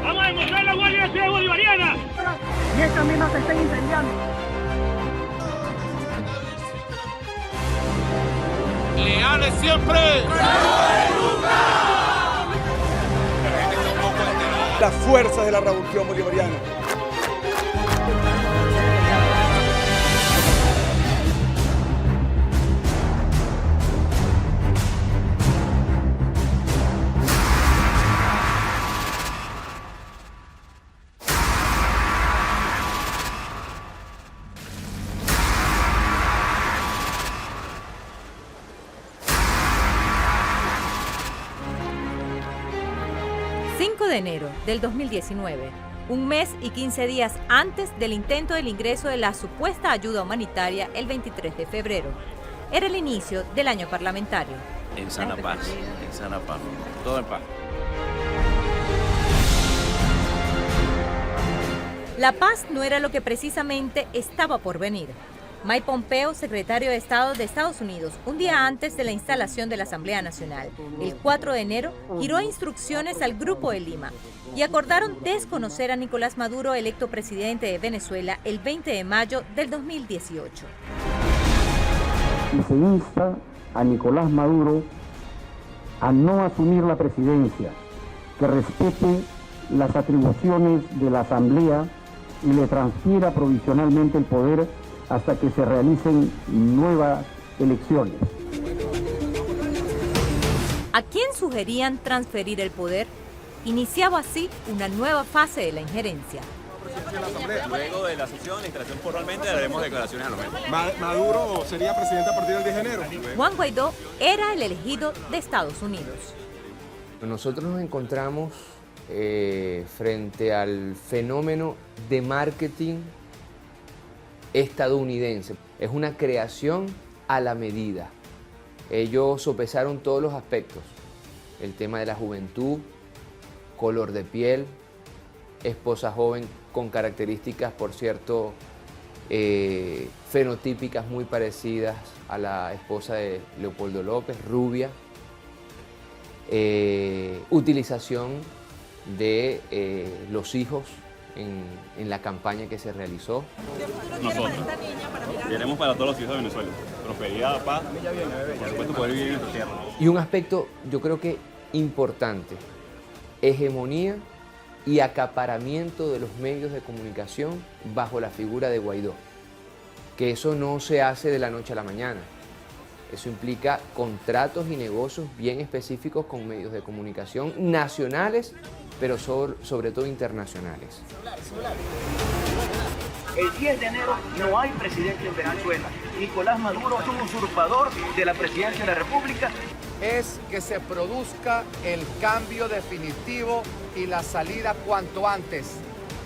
Vamos a demostrar la Guardia Nacional Bolivariana. Y esta misma se está incendiando. ¡Leales siempre! Las fuerzas de la revolución bolivariana. De enero del 2019, un mes y 15 días antes del intento del ingreso de la supuesta ayuda humanitaria el 23 de febrero. Era el inicio del año parlamentario. En sana paz, todo en paz. La paz no era lo que precisamente estaba por venir. Mike Pompeo, secretario de Estado de Estados Unidos, un día antes de la instalación de la Asamblea Nacional, el 4 de enero, giró instrucciones al Grupo de Lima y acordaron desconocer a Nicolás Maduro, electo presidente de Venezuela, el 20 de mayo del 2018. Y se insta a Nicolás Maduro a no asumir la presidencia, que respete las atribuciones de la Asamblea y le transfiera provisionalmente el poder hasta que se realicen nuevas elecciones. ¿A quién sugerían transferir el poder? Iniciaba así una nueva fase de la injerencia. Luego de la sesión, la instalación formalmente, daremos declaraciones a lo menos. Maduro sería presidente a partir del 10 de enero. Juan Guaidó era el elegido de Estados Unidos. Nosotros nos encontramos frente al fenómeno de marketing estadounidense. Es una creación a la medida. Ellos sopesaron todos los aspectos. El tema de la juventud, color de piel, esposa joven con características, por cierto, fenotípicas muy parecidas a la esposa de Leopoldo López, rubia. Utilización de los hijos en la campaña que se realizó. Nosotros queremos para todos los hijos de Venezuela prosperidad, paz, por supuesto poder vivir en nuestra tierra. Y un aspecto, yo creo que importante, hegemonía y acaparamiento de los medios de comunicación bajo la figura de Guaidó. Que eso no se hace de la noche a la mañana. Eso implica contratos y negocios bien específicos con medios de comunicación nacionales, pero sobre todo internacionales. El 10 de enero no hay presidente en Venezuela. Nicolás Maduro es un usurpador de la presidencia de la República. Es que se produzca el cambio definitivo y la salida cuanto antes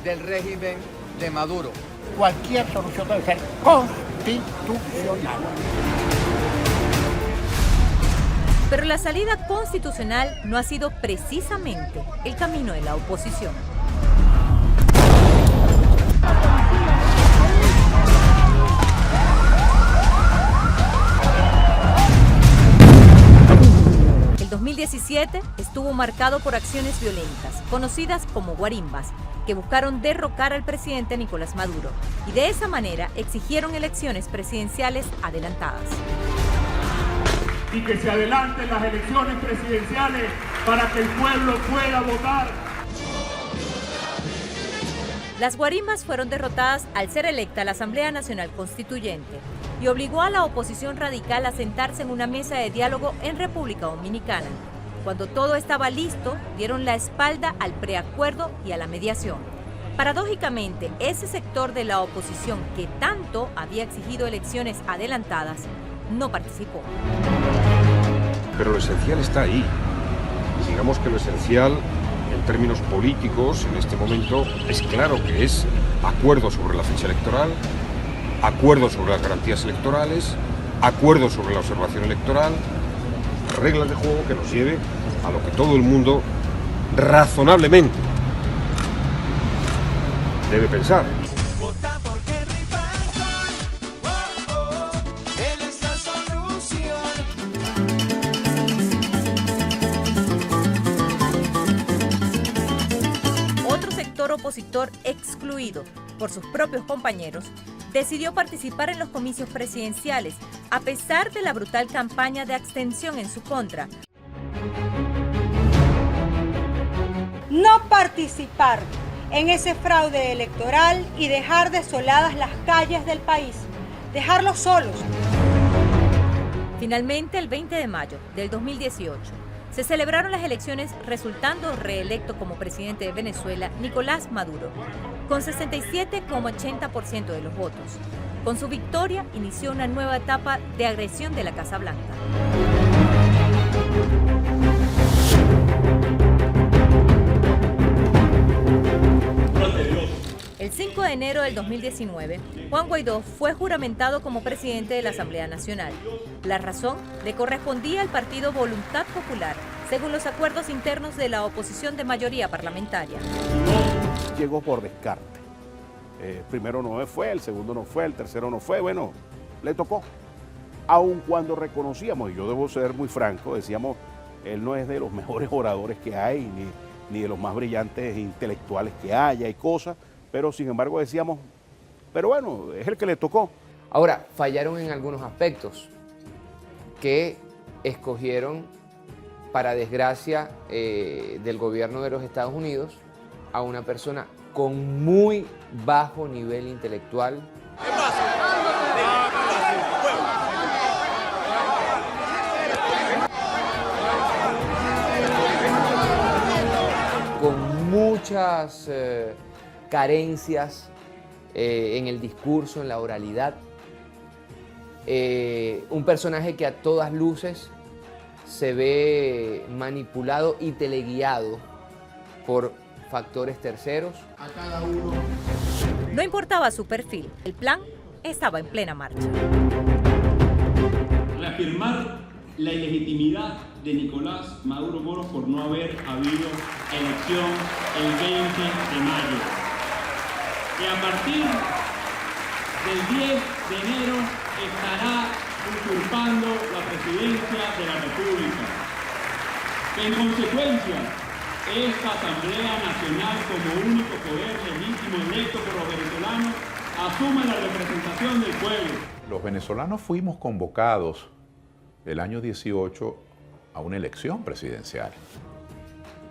del régimen de Maduro. Cualquier solución debe ser constitucional. Pero la salida constitucional no ha sido precisamente el camino de la oposición. El 2017 estuvo marcado por acciones violentas, conocidas como guarimbas, que buscaron derrocar al presidente Nicolás Maduro y de esa manera exigieron elecciones presidenciales adelantadas. Y que se adelanten las elecciones presidenciales para que el pueblo pueda votar. Las guarimbas fueron derrotadas al ser electa la Asamblea Nacional Constituyente y obligó a la oposición radical a sentarse en una mesa de diálogo en República Dominicana. Cuando todo estaba listo, dieron la espalda al preacuerdo y a la mediación. Paradójicamente, ese sector de la oposición que tanto había exigido elecciones adelantadas, no participó. Pero lo esencial está ahí. Digamos que lo esencial, en términos políticos, en este momento, es claro que es acuerdo sobre la fecha electoral, acuerdo sobre las garantías electorales, acuerdo sobre la observación electoral, reglas de juego que nos lleve a lo que todo el mundo razonablemente debe pensar. sector excluido por sus propios compañeros, decidió participar en los comicios presidenciales, a pesar de la brutal campaña de abstención en su contra. No participar en ese fraude electoral y dejar desoladas las calles del país, dejarlos solos. Finalmente, el 20 de mayo del 2018, se celebraron las elecciones, resultando reelecto como presidente de Venezuela Nicolás Maduro, con 67,80% de los votos. Con su victoria, inició una nueva etapa de agresión de la Casa Blanca. El 5 de enero del 2019, Juan Guaidó fue juramentado como presidente de la Asamblea Nacional. La razón le correspondía al partido Voluntad Popular, según los acuerdos internos de la oposición de mayoría parlamentaria. Llegó por descarte. Primero no fue, el segundo no fue, el tercero no fue, bueno, le tocó. Aun cuando reconocíamos, y yo debo ser muy franco, decíamos, él no es de los mejores oradores que hay, ni de los más brillantes intelectuales que haya y cosas, pero sin embargo decíamos, pero bueno, es el que le tocó. Ahora, fallaron en algunos aspectos que escogieron, para desgracia del gobierno de los Estados Unidos, a una persona con muy bajo nivel intelectual. Con muchas carencias en el discurso, en la oralidad. Un personaje que a todas luces se ve manipulado y teleguiado por factores terceros. A cada uno. No importaba su perfil, el plan estaba en plena marcha. Reafirmar la ilegitimidad de Nicolás Maduro Moros por no haber habido elección el 20 de mayo. Y a partir del 10 de enero estará usurpando la presidencia de la República. En consecuencia, esta Asamblea Nacional, como único poder legítimo electo por los venezolanos, asume la representación del pueblo. Los venezolanos fuimos convocados el año 18 a una elección presidencial.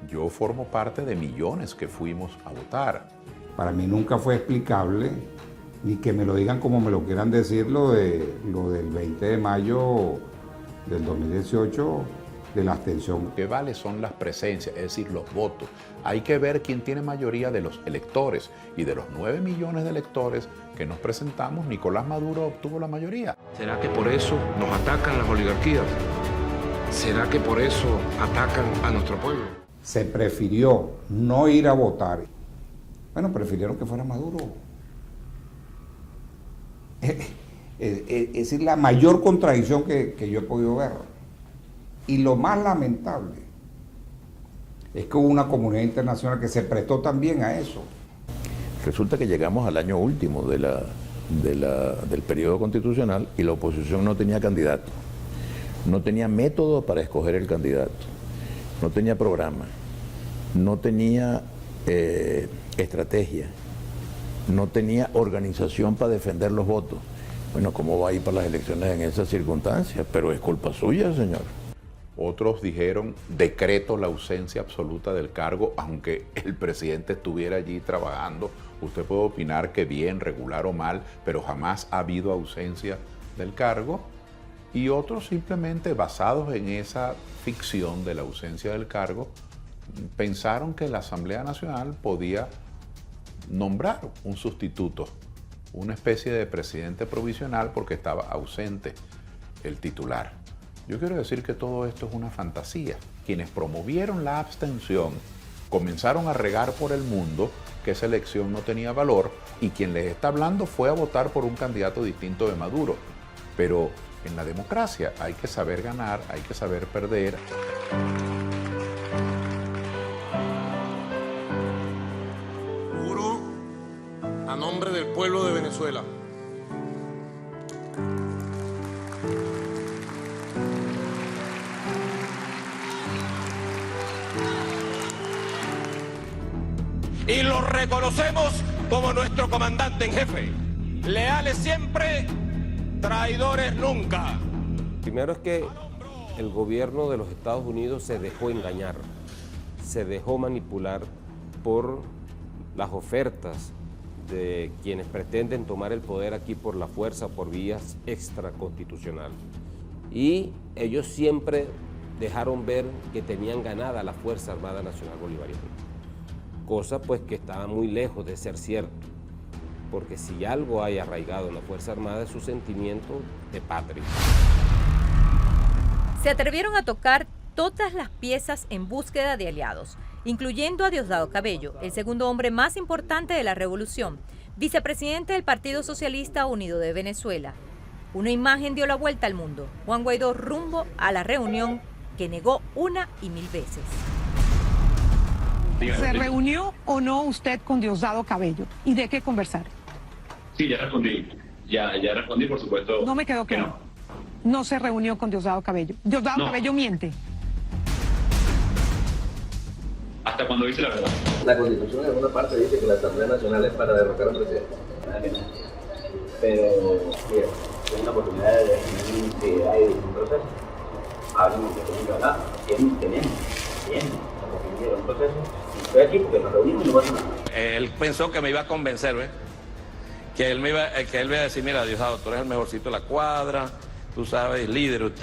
Yo formo parte de millones que fuimos a votar. Para mí nunca fue explicable, ni que me lo digan como me lo quieran decir, lo del 20 de mayo del 2018, de la abstención. Lo que vale son las presencias, es decir, los votos. Hay que ver quién tiene mayoría de los electores. Y de los 9 millones de electores que nos presentamos, Nicolás Maduro obtuvo la mayoría. ¿Será que por eso nos atacan las oligarquías? ¿Será que por eso atacan a nuestro pueblo? Se prefirió no ir a votar. Bueno, prefirieron que fuera Maduro. Es decir, la mayor contradicción que yo he podido ver. Y lo más lamentable es que hubo una comunidad internacional que se prestó también a eso. Resulta que llegamos al año último del periodo constitucional y la oposición no tenía candidato. No tenía método para escoger el candidato. No tenía programa. No tenía estrategia. No tenía organización para defender los votos. Bueno, ¿cómo va a ir para las elecciones en esas circunstancias? Pero es culpa suya, señor. Otros dijeron, decreto la ausencia absoluta del cargo, aunque el presidente estuviera allí trabajando. Usted puede opinar que bien, regular o mal, pero jamás ha habido ausencia del cargo. Y otros simplemente, basados en esa ficción de la ausencia del cargo, pensaron que la Asamblea Nacional podía nombrar un sustituto, una especie de presidente provisional porque estaba ausente el titular. Yo quiero decir que todo esto es una fantasía. Quienes promovieron la abstención comenzaron a regar por el mundo que esa elección no tenía valor y quien les está hablando fue a votar por un candidato distinto de Maduro. Pero en la democracia hay que saber ganar, hay que saber perder. Juro a nombre del pueblo de Venezuela. y lo reconocemos como nuestro comandante en jefe. Leales siempre, traidores nunca. Primero es que el gobierno de los Estados Unidos se dejó engañar, se dejó manipular por las ofertas de quienes pretenden tomar el poder aquí por la fuerza, por vías extraconstitucionales. Y ellos siempre dejaron ver que tenían ganada la Fuerza Armada Nacional Bolivariana, cosa pues que estaba muy lejos de ser cierto, porque si algo hay arraigado en la Fuerza Armada es su sentimiento de patria. Se atrevieron a tocar todas las piezas en búsqueda de aliados, incluyendo a Diosdado Cabello, el segundo hombre más importante de la revolución, vicepresidente del Partido Socialista Unido de Venezuela. Una imagen dio la vuelta al mundo: Juan Guaidó rumbo a la reunión que negó una y mil veces. ¿Se reunió o no usted con Diosdado Cabello? ¿Y de qué conversar? Sí, ya respondí. Ya respondí, por supuesto. No me quedó claro. No se reunió con Diosdado Cabello. Diosdado Cabello miente. Hasta cuando dice la verdad. La Constitución en alguna parte dice que la Asamblea Nacional es para derrocar a un presidente. Pero, mira, es una oportunidad de definir que hay un proceso. Hablamos que tenemos que hablar. Tenemos un proceso. Estoy aquí porque nos reunimos y no pasa nada. Él pensó que me iba a convencer, ¿ves? Que él me iba a decir, mira, Diosdado, tú eres el mejorcito de la cuadra, tú sabes, líder,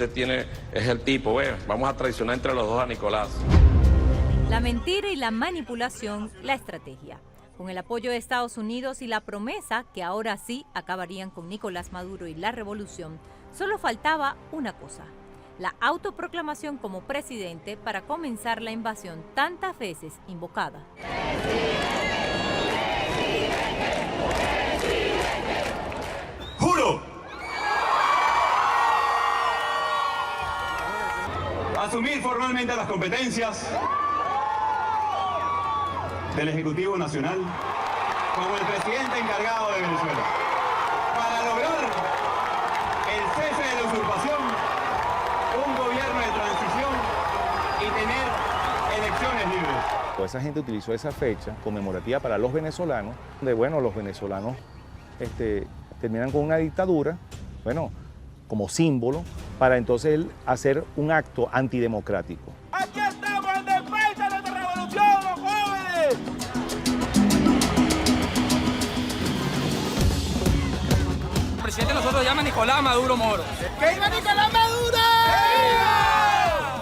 es el tipo, ¿ves? Vamos a traicionar entre los dos a Nicolás. La mentira y la manipulación, la estrategia. Con el apoyo de Estados Unidos y la promesa que ahora sí acabarían con Nicolás Maduro y la revolución, solo faltaba una cosa: la autoproclamación como presidente para comenzar la invasión tantas veces invocada. ¡Juro! Asumir formalmente las competencias del Ejecutivo Nacional como el presidente encargado de Venezuela, para lograr el cese de la usurpación, un gobierno de transición y tener elecciones libres. Toda esa gente utilizó esa fecha conmemorativa para los venezolanos, donde bueno, los venezolanos terminan con una dictadura, bueno, como símbolo, para entonces él hacer un acto antidemocrático. ¡Aquí estamos en defensa de nuestra revolución, los jóvenes! El presidente de nosotros se llama Nicolás Maduro Moro. ¡Que viva Nicolás Maduro!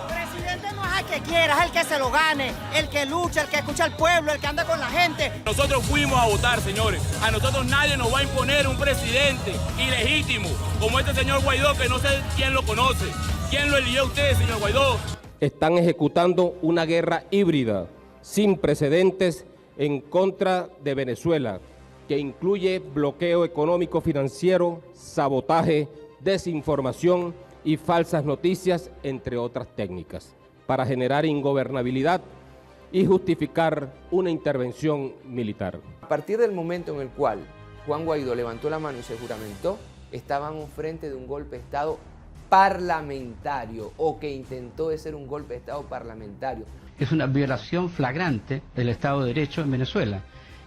El presidente no es el que quiera, es el que se lo gane, el que lucha, el que escucha al pueblo, el que anda con la gente. Nosotros fuimos a votar, señores. A nosotros nadie nos va a imponer un presidente ilegítimo, como este señor Guaidó, que no sé quién lo conoce. ¿Quién lo eligió a usted, señor Guaidó? Están ejecutando una guerra híbrida, sin precedentes, en contra de Venezuela, que incluye bloqueo económico financiero, sabotaje, desinformación y falsas noticias, entre otras técnicas, para generar ingobernabilidad y justificar una intervención militar. A partir del momento en el cual Juan Guaidó levantó la mano y se juramentó, estábamos frente de un golpe de Estado parlamentario, o que intentó de ser un golpe de Estado parlamentario. Es una violación flagrante del Estado de Derecho en Venezuela.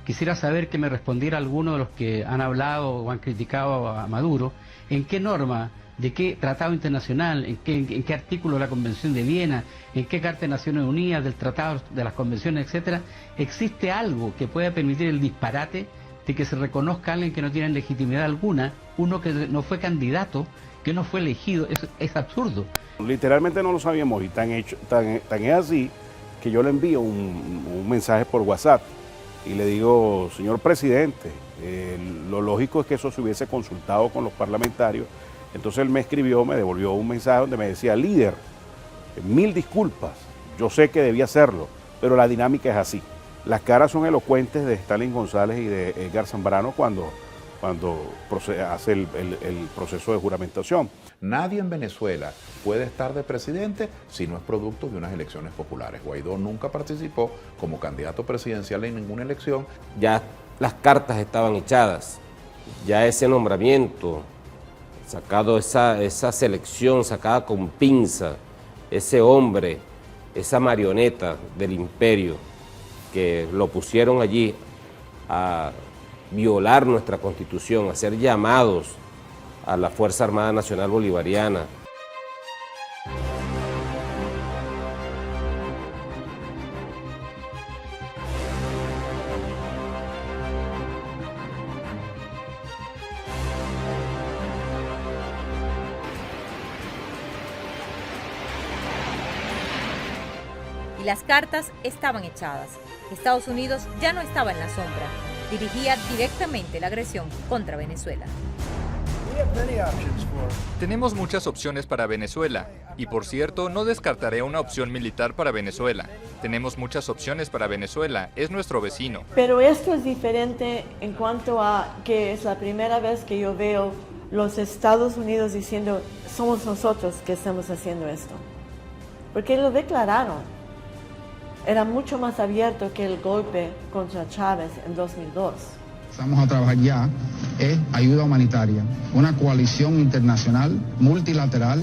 Quisiera saber que me respondiera alguno de los que han hablado o han criticado a Maduro, en qué norma, de qué tratado internacional, en qué artículo de la Convención de Viena, en qué Carta de Naciones Unidas, del Tratado de las Convenciones, etcétera, existe algo que pueda permitir el disparate de que se reconozca a alguien que no tiene legitimidad alguna, uno que no fue candidato, que no fue elegido. Es absurdo. Literalmente no lo sabíamos, y tan es así que yo le envío un mensaje por WhatsApp y le digo: señor presidente, lo lógico es que eso se hubiese consultado con los parlamentarios. Entonces él me escribió, me devolvió un mensaje donde me decía: líder, 1000 disculpas, yo sé que debía hacerlo, pero la dinámica es así. Las caras son elocuentes de Stalin González y de Edgar Zambrano cuando hace el proceso de juramentación. Nadie en Venezuela puede estar de presidente si no es producto de unas elecciones populares. Guaidó nunca participó como candidato presidencial en ninguna elección. Ya las cartas estaban echadas, ya ese nombramiento, sacado esa selección sacada con pinza, ese hombre, esa marioneta del imperio que lo pusieron allí a violar nuestra Constitución, a hacer llamados a la Fuerza Armada Nacional Bolivariana. Y las cartas estaban echadas. Estados Unidos ya no estaba en la sombra. Dirigía directamente la agresión contra Venezuela. Tenemos muchas opciones para Venezuela. Y por cierto, no descartaré una opción militar para Venezuela. Tenemos muchas opciones para Venezuela. Es nuestro vecino. Pero esto es diferente en cuanto a que es la primera vez que yo veo los Estados Unidos diciendo somos nosotros que estamos haciendo esto. Porque lo declararon. Era mucho más abierto que el golpe contra Chávez en 2002. Vamos a trabajar ya es ayuda humanitaria, una coalición internacional multilateral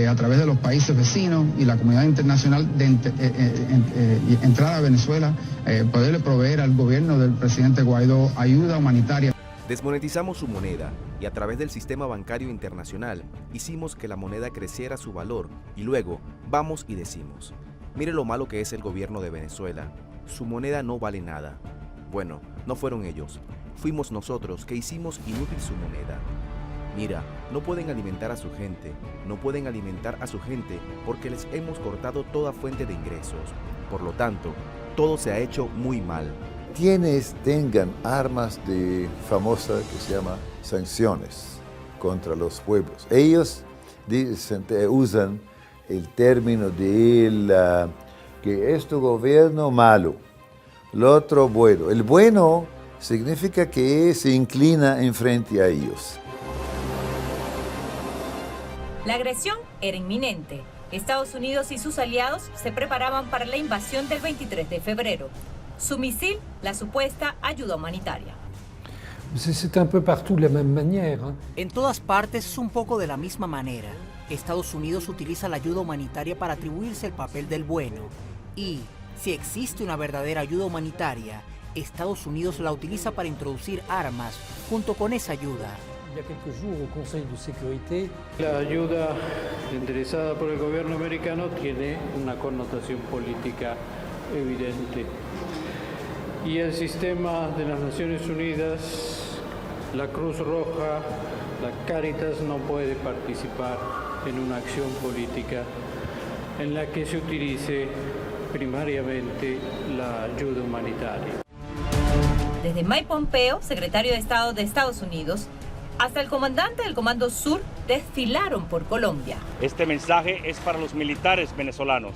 a través de los países vecinos y la comunidad internacional de entrar a Venezuela, poderle proveer al gobierno del presidente Guaidó ayuda humanitaria. Desmonetizamos su moneda y a través del sistema bancario internacional hicimos que la moneda creciera su valor y luego vamos y decimos, mire lo malo que es el gobierno de Venezuela, su moneda no vale nada. Bueno, no fueron ellos, fuimos nosotros que hicimos inútil su moneda. Mira, no pueden alimentar a su gente, porque les hemos cortado toda fuente de ingresos. Por lo tanto, todo se ha hecho muy mal. Quienes tengan armas de famosa que se llama sanciones contra los pueblos, ellos usan el término de que este gobierno malo, lo otro bueno. El bueno significa que se inclina en frente a ellos. La agresión era inminente. Estados Unidos y sus aliados se preparaban para la invasión del 23 de febrero. Su misil, la supuesta ayuda humanitaria. En todas partes es un poco de la misma manera. Estados Unidos utiliza la ayuda humanitaria para atribuirse el papel del bueno. Y, si existe una verdadera ayuda humanitaria, Estados Unidos la utiliza para introducir armas junto con esa ayuda. La ayuda enderezada por el gobierno americano tiene una connotación política evidente. Y el sistema de las Naciones Unidas, la Cruz Roja, la Cáritas no puede participar en una acción política en la que se utilice primariamente la ayuda humanitaria. Desde Mike Pompeo, secretario de Estado de Estados Unidos, hasta el comandante del Comando Sur desfilaron por Colombia. Este mensaje es para los militares venezolanos.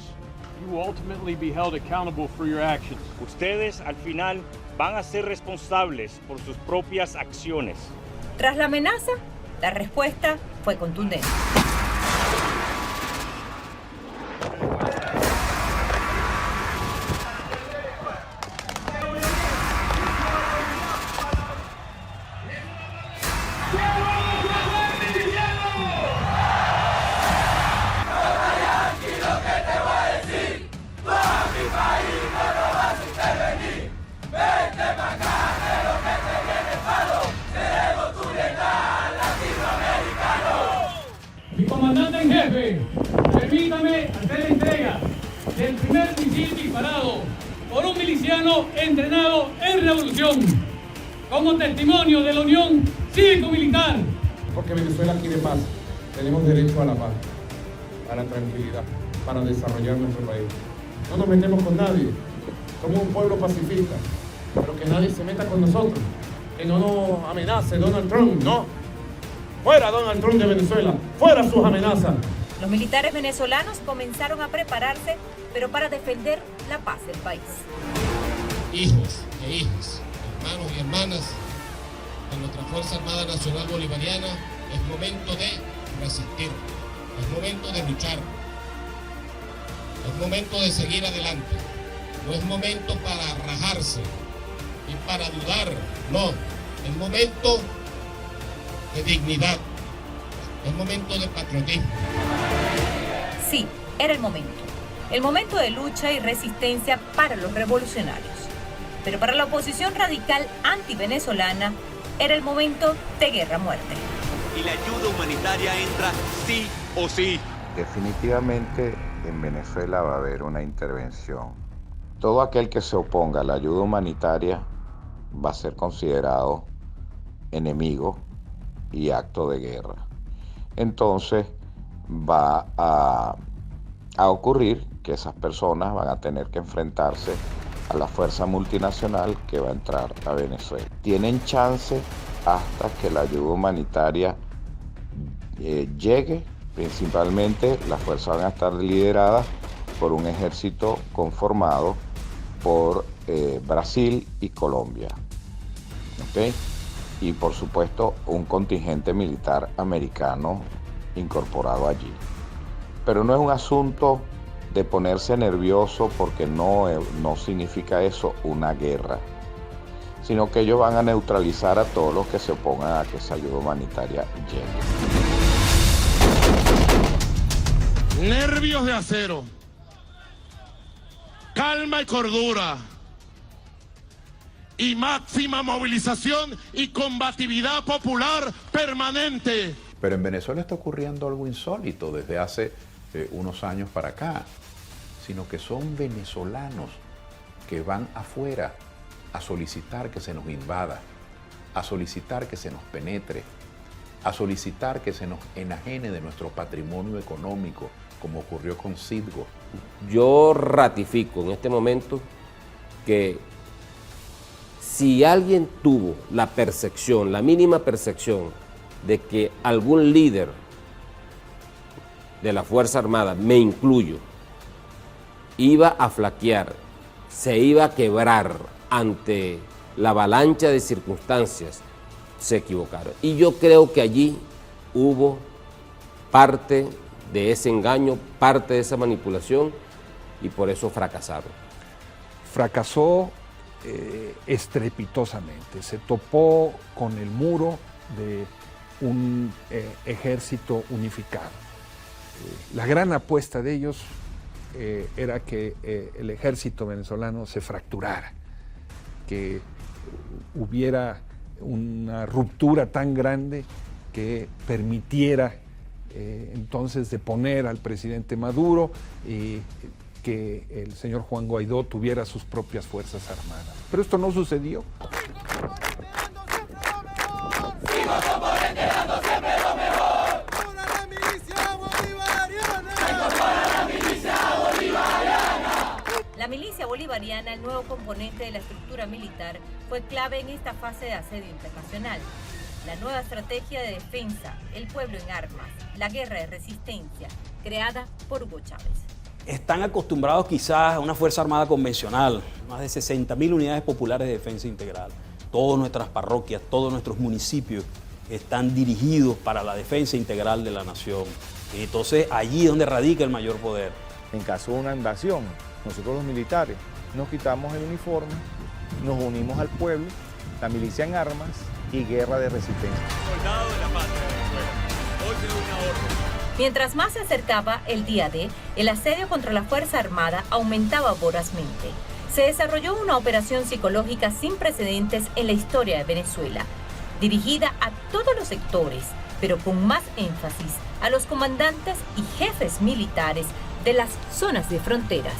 Ustedes al final van a ser responsables por sus propias acciones. Tras la amenaza, la respuesta fue contundente. Mi comandante en jefe, permítame hacer la entrega del primer misil disparado por un miliciano entrenado en revolución, como testimonio de la unión cívico-militar. Porque Venezuela quiere paz, tenemos derecho a la paz, a la tranquilidad, para desarrollar nuestro país. No nos metemos con nadie, somos un pueblo pacifista, pero que nadie se meta con nosotros, que no nos amenace Donald Trump, no. ¡Fuera Donald Trump de Venezuela! ¡Fuera sus amenazas! Los militares venezolanos comenzaron a prepararse, pero para defender la paz del país. Hijos e hijas, hermanos y hermanas de nuestra Fuerza Armada Nacional Bolivariana, es momento de resistir, es momento de luchar, es momento de seguir adelante, no es momento para rajarse y para dudar, no, es momento de dignidad, es momento de patriotismo. Sí, era el momento de lucha y resistencia para los revolucionarios. Pero para la oposición radical anti-venezolana era el momento de guerra-muerte. Y la ayuda humanitaria entra sí o sí. Definitivamente en Venezuela va a haber una intervención. Todo aquel que se oponga a la ayuda humanitaria va a ser considerado enemigo y acto de guerra. Entonces va a ocurrir que esas personas van a tener que enfrentarse a la fuerza multinacional que va a entrar a Venezuela. Tienen chance hasta que la ayuda humanitaria llegue. Principalmente las fuerzas van a estar lideradas por un ejército conformado por Brasil y Colombia. ¿Okay? Y por supuesto un contingente militar americano incorporado allí. Pero no es un asunto de ponerse nervioso porque no significa eso una guerra, sino que ellos van a neutralizar a todos los que se opongan a que esa ayuda humanitaria llegue. Nervios de acero, calma y cordura, y máxima movilización y combatividad popular permanente. Pero en Venezuela está ocurriendo algo insólito desde hace unos años para acá, sino que son venezolanos que van afuera a solicitar que se nos invada, a solicitar que se nos penetre, a solicitar que se nos enajene de nuestro patrimonio económico, como ocurrió con Citgo. Yo ratifico en este momento que si alguien tuvo la percepción, la mínima percepción, de que algún líder de la Fuerza Armada, me incluyo, iba a flaquear, se iba a quebrar ante la avalancha de circunstancias, se equivocaron. Y yo creo que allí hubo parte de ese engaño, parte de esa manipulación, y por eso fracasaron. Fracasó estrepitosamente, se topó con el muro de un ejército unificado. La gran apuesta de ellos era que el ejército venezolano se fracturara, que hubiera una ruptura tan grande que permitiera entonces deponer al presidente Maduro y que el señor Juan Guaidó tuviera sus propias fuerzas armadas. Pero esto no sucedió. La milicia bolivariana, el nuevo componente de la estructura militar, fue clave en esta fase de asedio internacional. La nueva estrategia de defensa, el pueblo en armas, la guerra de resistencia, creada por Hugo Chávez. Están acostumbrados quizás a una fuerza armada convencional, más de 60.000 unidades populares de defensa integral. Todas nuestras parroquias, todos nuestros municipios están dirigidos para la defensa integral de la nación. Y entonces allí es donde radica el mayor poder. En caso de una invasión, nosotros los militares nos quitamos el uniforme, nos unimos al pueblo, la milicia en armas y guerra de resistencia. Soldado de la patria de Venezuela, hoy se da una orden. Mientras más se acercaba el día D, el asedio contra la Fuerza Armada aumentaba vorazmente. Se desarrolló una operación psicológica sin precedentes en la historia de Venezuela, dirigida a todos los sectores, pero con más énfasis a los comandantes y jefes militares de las zonas de fronteras.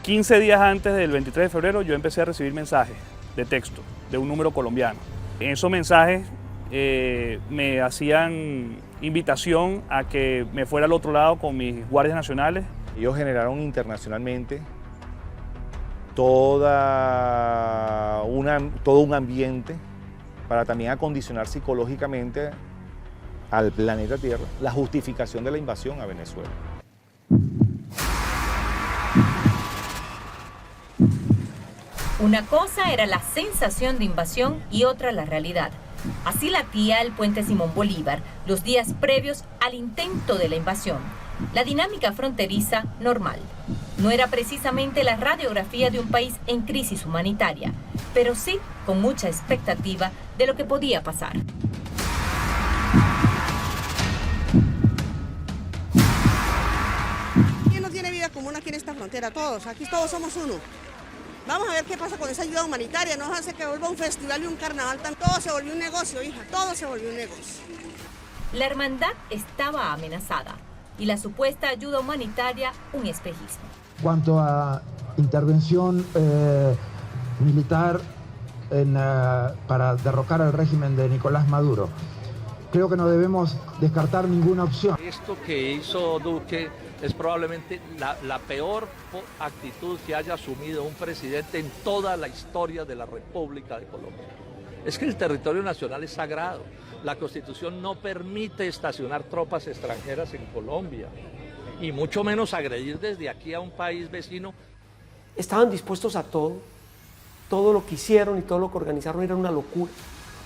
...15 días antes del 23 de febrero yo empecé a recibir mensajes de texto de un número colombiano. En esos mensajes me hacían invitación a que me fuera al otro lado con mis guardias nacionales. Ellos generaron internacionalmente todo un ambiente para también acondicionar psicológicamente al planeta Tierra la justificación de la invasión a Venezuela. Una cosa era la sensación de invasión y otra la realidad. Así latía el puente Simón Bolívar los días previos al intento de la invasión. La dinámica fronteriza normal. no era precisamente la radiografía de un país en crisis humanitaria, pero sí con mucha expectativa de lo que podía pasar. ¿Quién no tiene vida común aquí en esta frontera? Todos, aquí todos somos uno. Vamos a ver qué pasa con esa ayuda humanitaria, no hace que vuelva un festival y un carnaval, todo se volvió un negocio, hija, todo se volvió un negocio. La hermandad estaba amenazada y la supuesta ayuda humanitaria un espejismo. Cuanto a intervención militar para derrocar al régimen de Nicolás Maduro, creo que no debemos descartar ninguna opción. Esto que hizo Duque es probablemente la peor actitud que haya asumido un presidente en toda la historia de la República de Colombia. Es que el territorio nacional es sagrado. La Constitución no permite estacionar tropas extranjeras en Colombia, y mucho menos agredir desde aquí a un país vecino. Estaban dispuestos a todo lo que hicieron y todo lo que organizaron era una locura,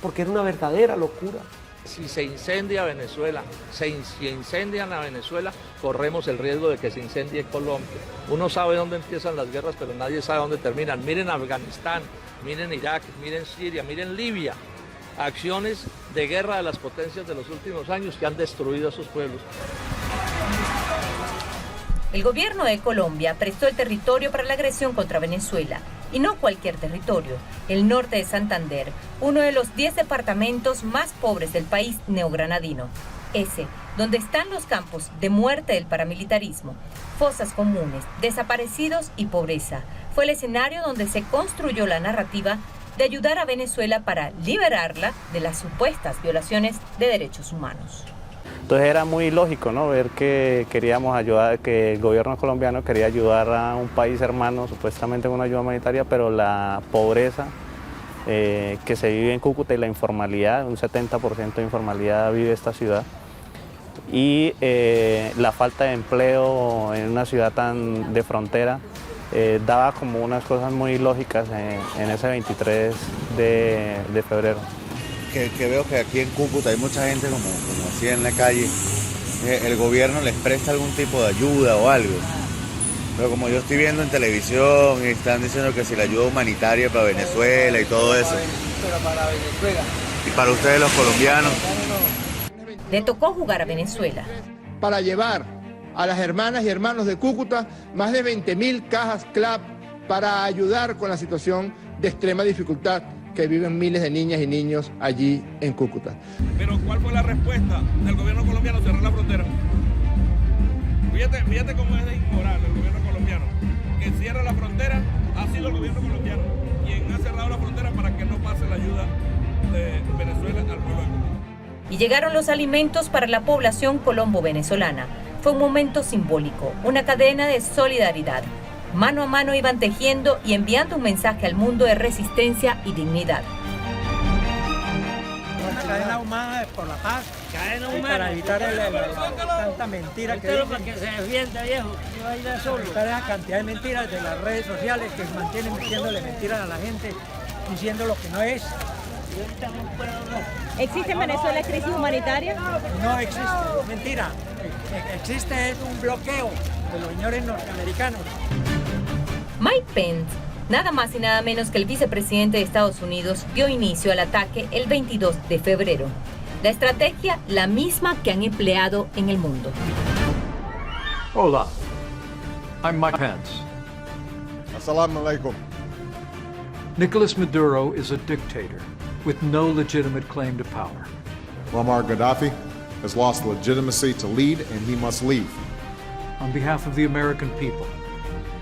porque era una verdadera locura. Si se incendia Venezuela, si incendian a Venezuela, corremos el riesgo de que se incendie Colombia. Uno sabe dónde empiezan las guerras, pero nadie sabe dónde terminan. Miren Afganistán, miren Irak, miren Siria, miren Libia. Acciones de guerra de las potencias de los últimos años que han destruido a sus pueblos. El gobierno de Colombia prestó el territorio para la agresión contra Venezuela, y no cualquier territorio, el norte de Santander, uno de los 10 departamentos más pobres del país neogranadino. Ese, donde están los campos de muerte del paramilitarismo, fosas comunes, desaparecidos y pobreza, fue el escenario donde se construyó la narrativa de ayudar a Venezuela para liberarla de las supuestas violaciones de derechos humanos. Entonces era muy lógico, ¿no?, ver que queríamos ayudar, que el gobierno colombiano quería ayudar a un país hermano, supuestamente con una ayuda humanitaria, pero la pobreza que se vive en Cúcuta y la informalidad, un 70% de informalidad vive esta ciudad, y la falta de empleo en una ciudad tan de frontera, daba como unas cosas muy lógicas en ese 23 de febrero. Que veo que aquí en Cúcuta hay mucha gente como así en la calle, el gobierno les presta algún tipo de ayuda o algo, pero como yo estoy viendo en televisión y están diciendo que si la ayuda humanitaria para Venezuela y todo eso. Pero para Venezuela. Y para ustedes los colombianos. Le tocó jugar a Venezuela. Para llevar a las hermanas y hermanos de Cúcuta más de 20.000 cajas CLAP para ayudar con la situación de extrema dificultad que viven miles de niñas y niños allí en Cúcuta. Pero ¿cuál fue la respuesta del gobierno colombiano? Cerrar la frontera. Fíjate cómo es de inmoral el gobierno colombiano. Que cierra la frontera ha sido el gobierno colombiano quien ha cerrado la frontera para que no pase la ayuda de Venezuela al pueblo de Colombia. Y llegaron los alimentos para la población colombo-venezolana. Fue un momento simbólico, una cadena de solidaridad. Mano a mano iban tejiendo y enviando un mensaje al mundo de resistencia y dignidad. Una cadena humana por la paz. Cadena humana. Para evitar tanta mentira que dicen. Para que se defienda, viejo. No hay nada solo. Para evitar esa cantidad de mentiras de las redes sociales que mantienen metiéndole mentiras a la gente, diciendo lo que no es. ¿Existe en Venezuela crisis humanitaria? No existe, es mentira. Existe es un bloqueo de los señores norteamericanos. Mike Pence, nada más y nada menos que el vicepresidente de Estados Unidos, dio inicio al ataque el 22 de febrero. La estrategia, la misma que han empleado en el mundo. Hola, I'm Mike Pence. Assalamu alaikum. Nicolas Maduro is a dictator with no legitimate claim to power. Muammar Gaddafi has lost legitimacy to lead, and he must leave. On behalf of the American people,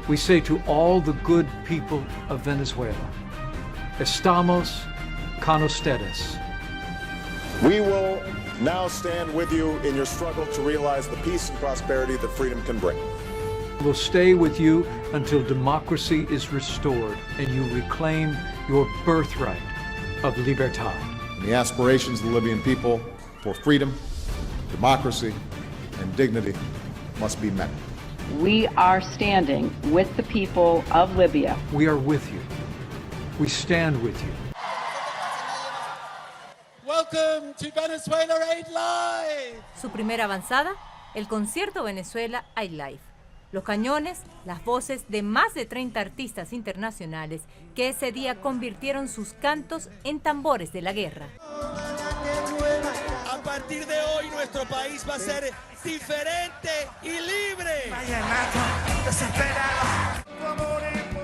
we say to all the good people of Venezuela, estamos con ustedes. We will now stand with you in your struggle to realize the peace and prosperity that freedom can bring. We'll stay with you until democracy is restored and you reclaim your birthright of libertad. And the aspirations of the Libyan people for freedom, democracy, and dignity must be met. We are standing with the people of Libya. We are with you. We stand with you. Welcome to Venezuela Aid Live. Su primera avanzada, el concierto Venezuela Aid Live. Los cañones, las voces de más de 30 artistas internacionales que ese día convirtieron sus cantos en tambores de la guerra. A partir de hoy nuestro país va a ser diferente y libre.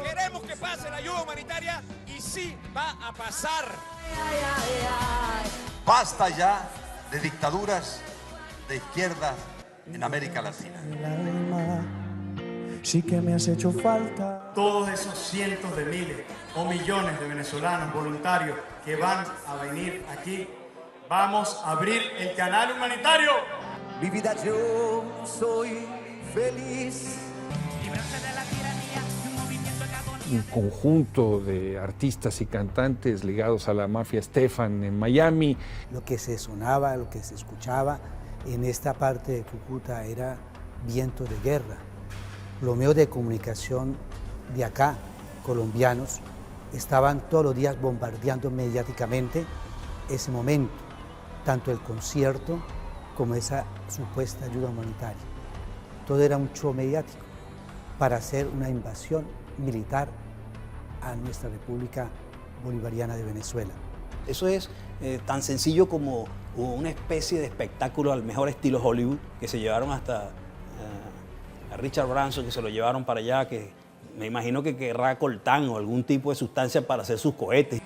Queremos que pase la ayuda humanitaria y sí va a pasar. Basta ya de dictaduras de izquierda en América Latina. Sí que me has hecho falta. Todos esos cientos de miles o millones de venezolanos voluntarios que van a venir aquí, vamos a abrir el canal humanitario. Mi vida yo soy feliz. Un conjunto de artistas y cantantes ligados a la mafia Estefan en Miami. Lo que se sonaba, lo que se escuchaba en esta parte de Cúcuta era viento de guerra. Los medios de comunicación de acá, colombianos, estaban todos los días bombardeando mediáticamente ese momento, tanto el concierto como esa supuesta ayuda humanitaria. Todo era un show mediático para hacer una invasión militar a nuestra República Bolivariana de Venezuela. Eso es tan sencillo como una especie de espectáculo al mejor estilo Hollywood, que se llevaron hasta a Richard Branson, que se lo llevaron para allá, que me imagino que querrá coltán o algún tipo de sustancia para hacer sus cohetes.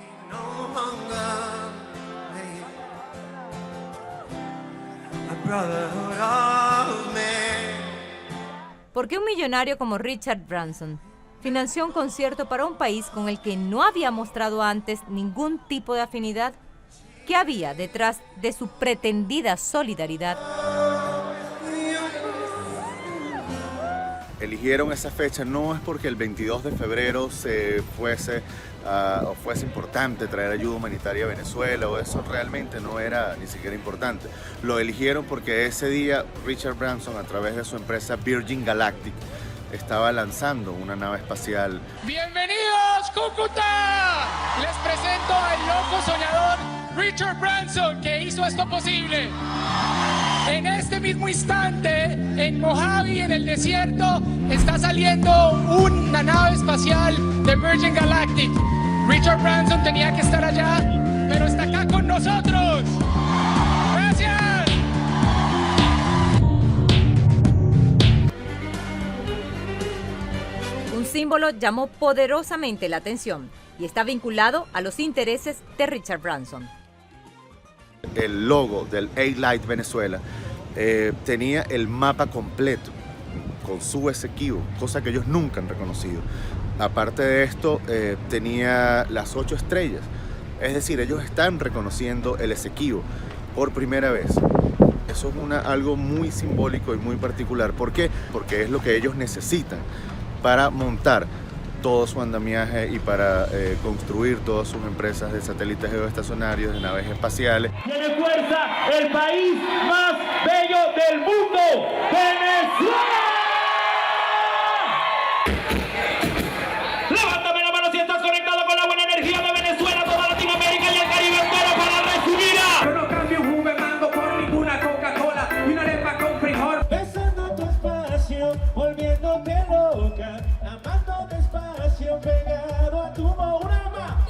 ¿Por qué un millonario como Richard Branson financió un concierto para un país con el que no había mostrado antes ningún tipo de afinidad? ¿Qué había detrás de su pretendida solidaridad? Eligieron esa fecha no es porque el 22 de febrero fuese importante traer ayuda humanitaria a Venezuela, o eso realmente no era ni siquiera importante. Lo eligieron porque ese día Richard Branson, a través de su empresa Virgin Galactic, estaba lanzando una nave espacial. ¡Bienvenidos, Cúcuta! Les presento al loco soñador Richard Branson, que hizo esto posible. En este mismo instante, en Mojave, en el desierto, está saliendo una nave espacial de Virgin Galactic. Richard Branson tenía que estar allá, pero está acá con nosotros. ¡Gracias! Un símbolo llamó poderosamente la atención y está vinculado a los intereses de Richard Branson. El logo del A-Light Venezuela tenía el mapa completo con su Esequibo, cosa que ellos nunca han reconocido. Aparte de esto, tenía las 8 estrellas, es decir, ellos están reconociendo el Esequibo por primera vez. Eso es algo muy simbólico y muy particular. ¿Por qué? Porque es lo que ellos necesitan para montar todo su andamiaje y para construir todas sus empresas de satélites geoestacionarios, de naves espaciales. Tiene fuerza el país más bello del mundo, Venezuela. Levántame la mano si estás conectado con la buena energía de Venezuela, toda Latinoamérica y el Caribe entero para recibir. Yo no cambio un jugo de mango por ninguna Coca-Cola y una arepa con frijol. Besando tu espacio, volviéndote loca, amando despacio, pegado a tu morama.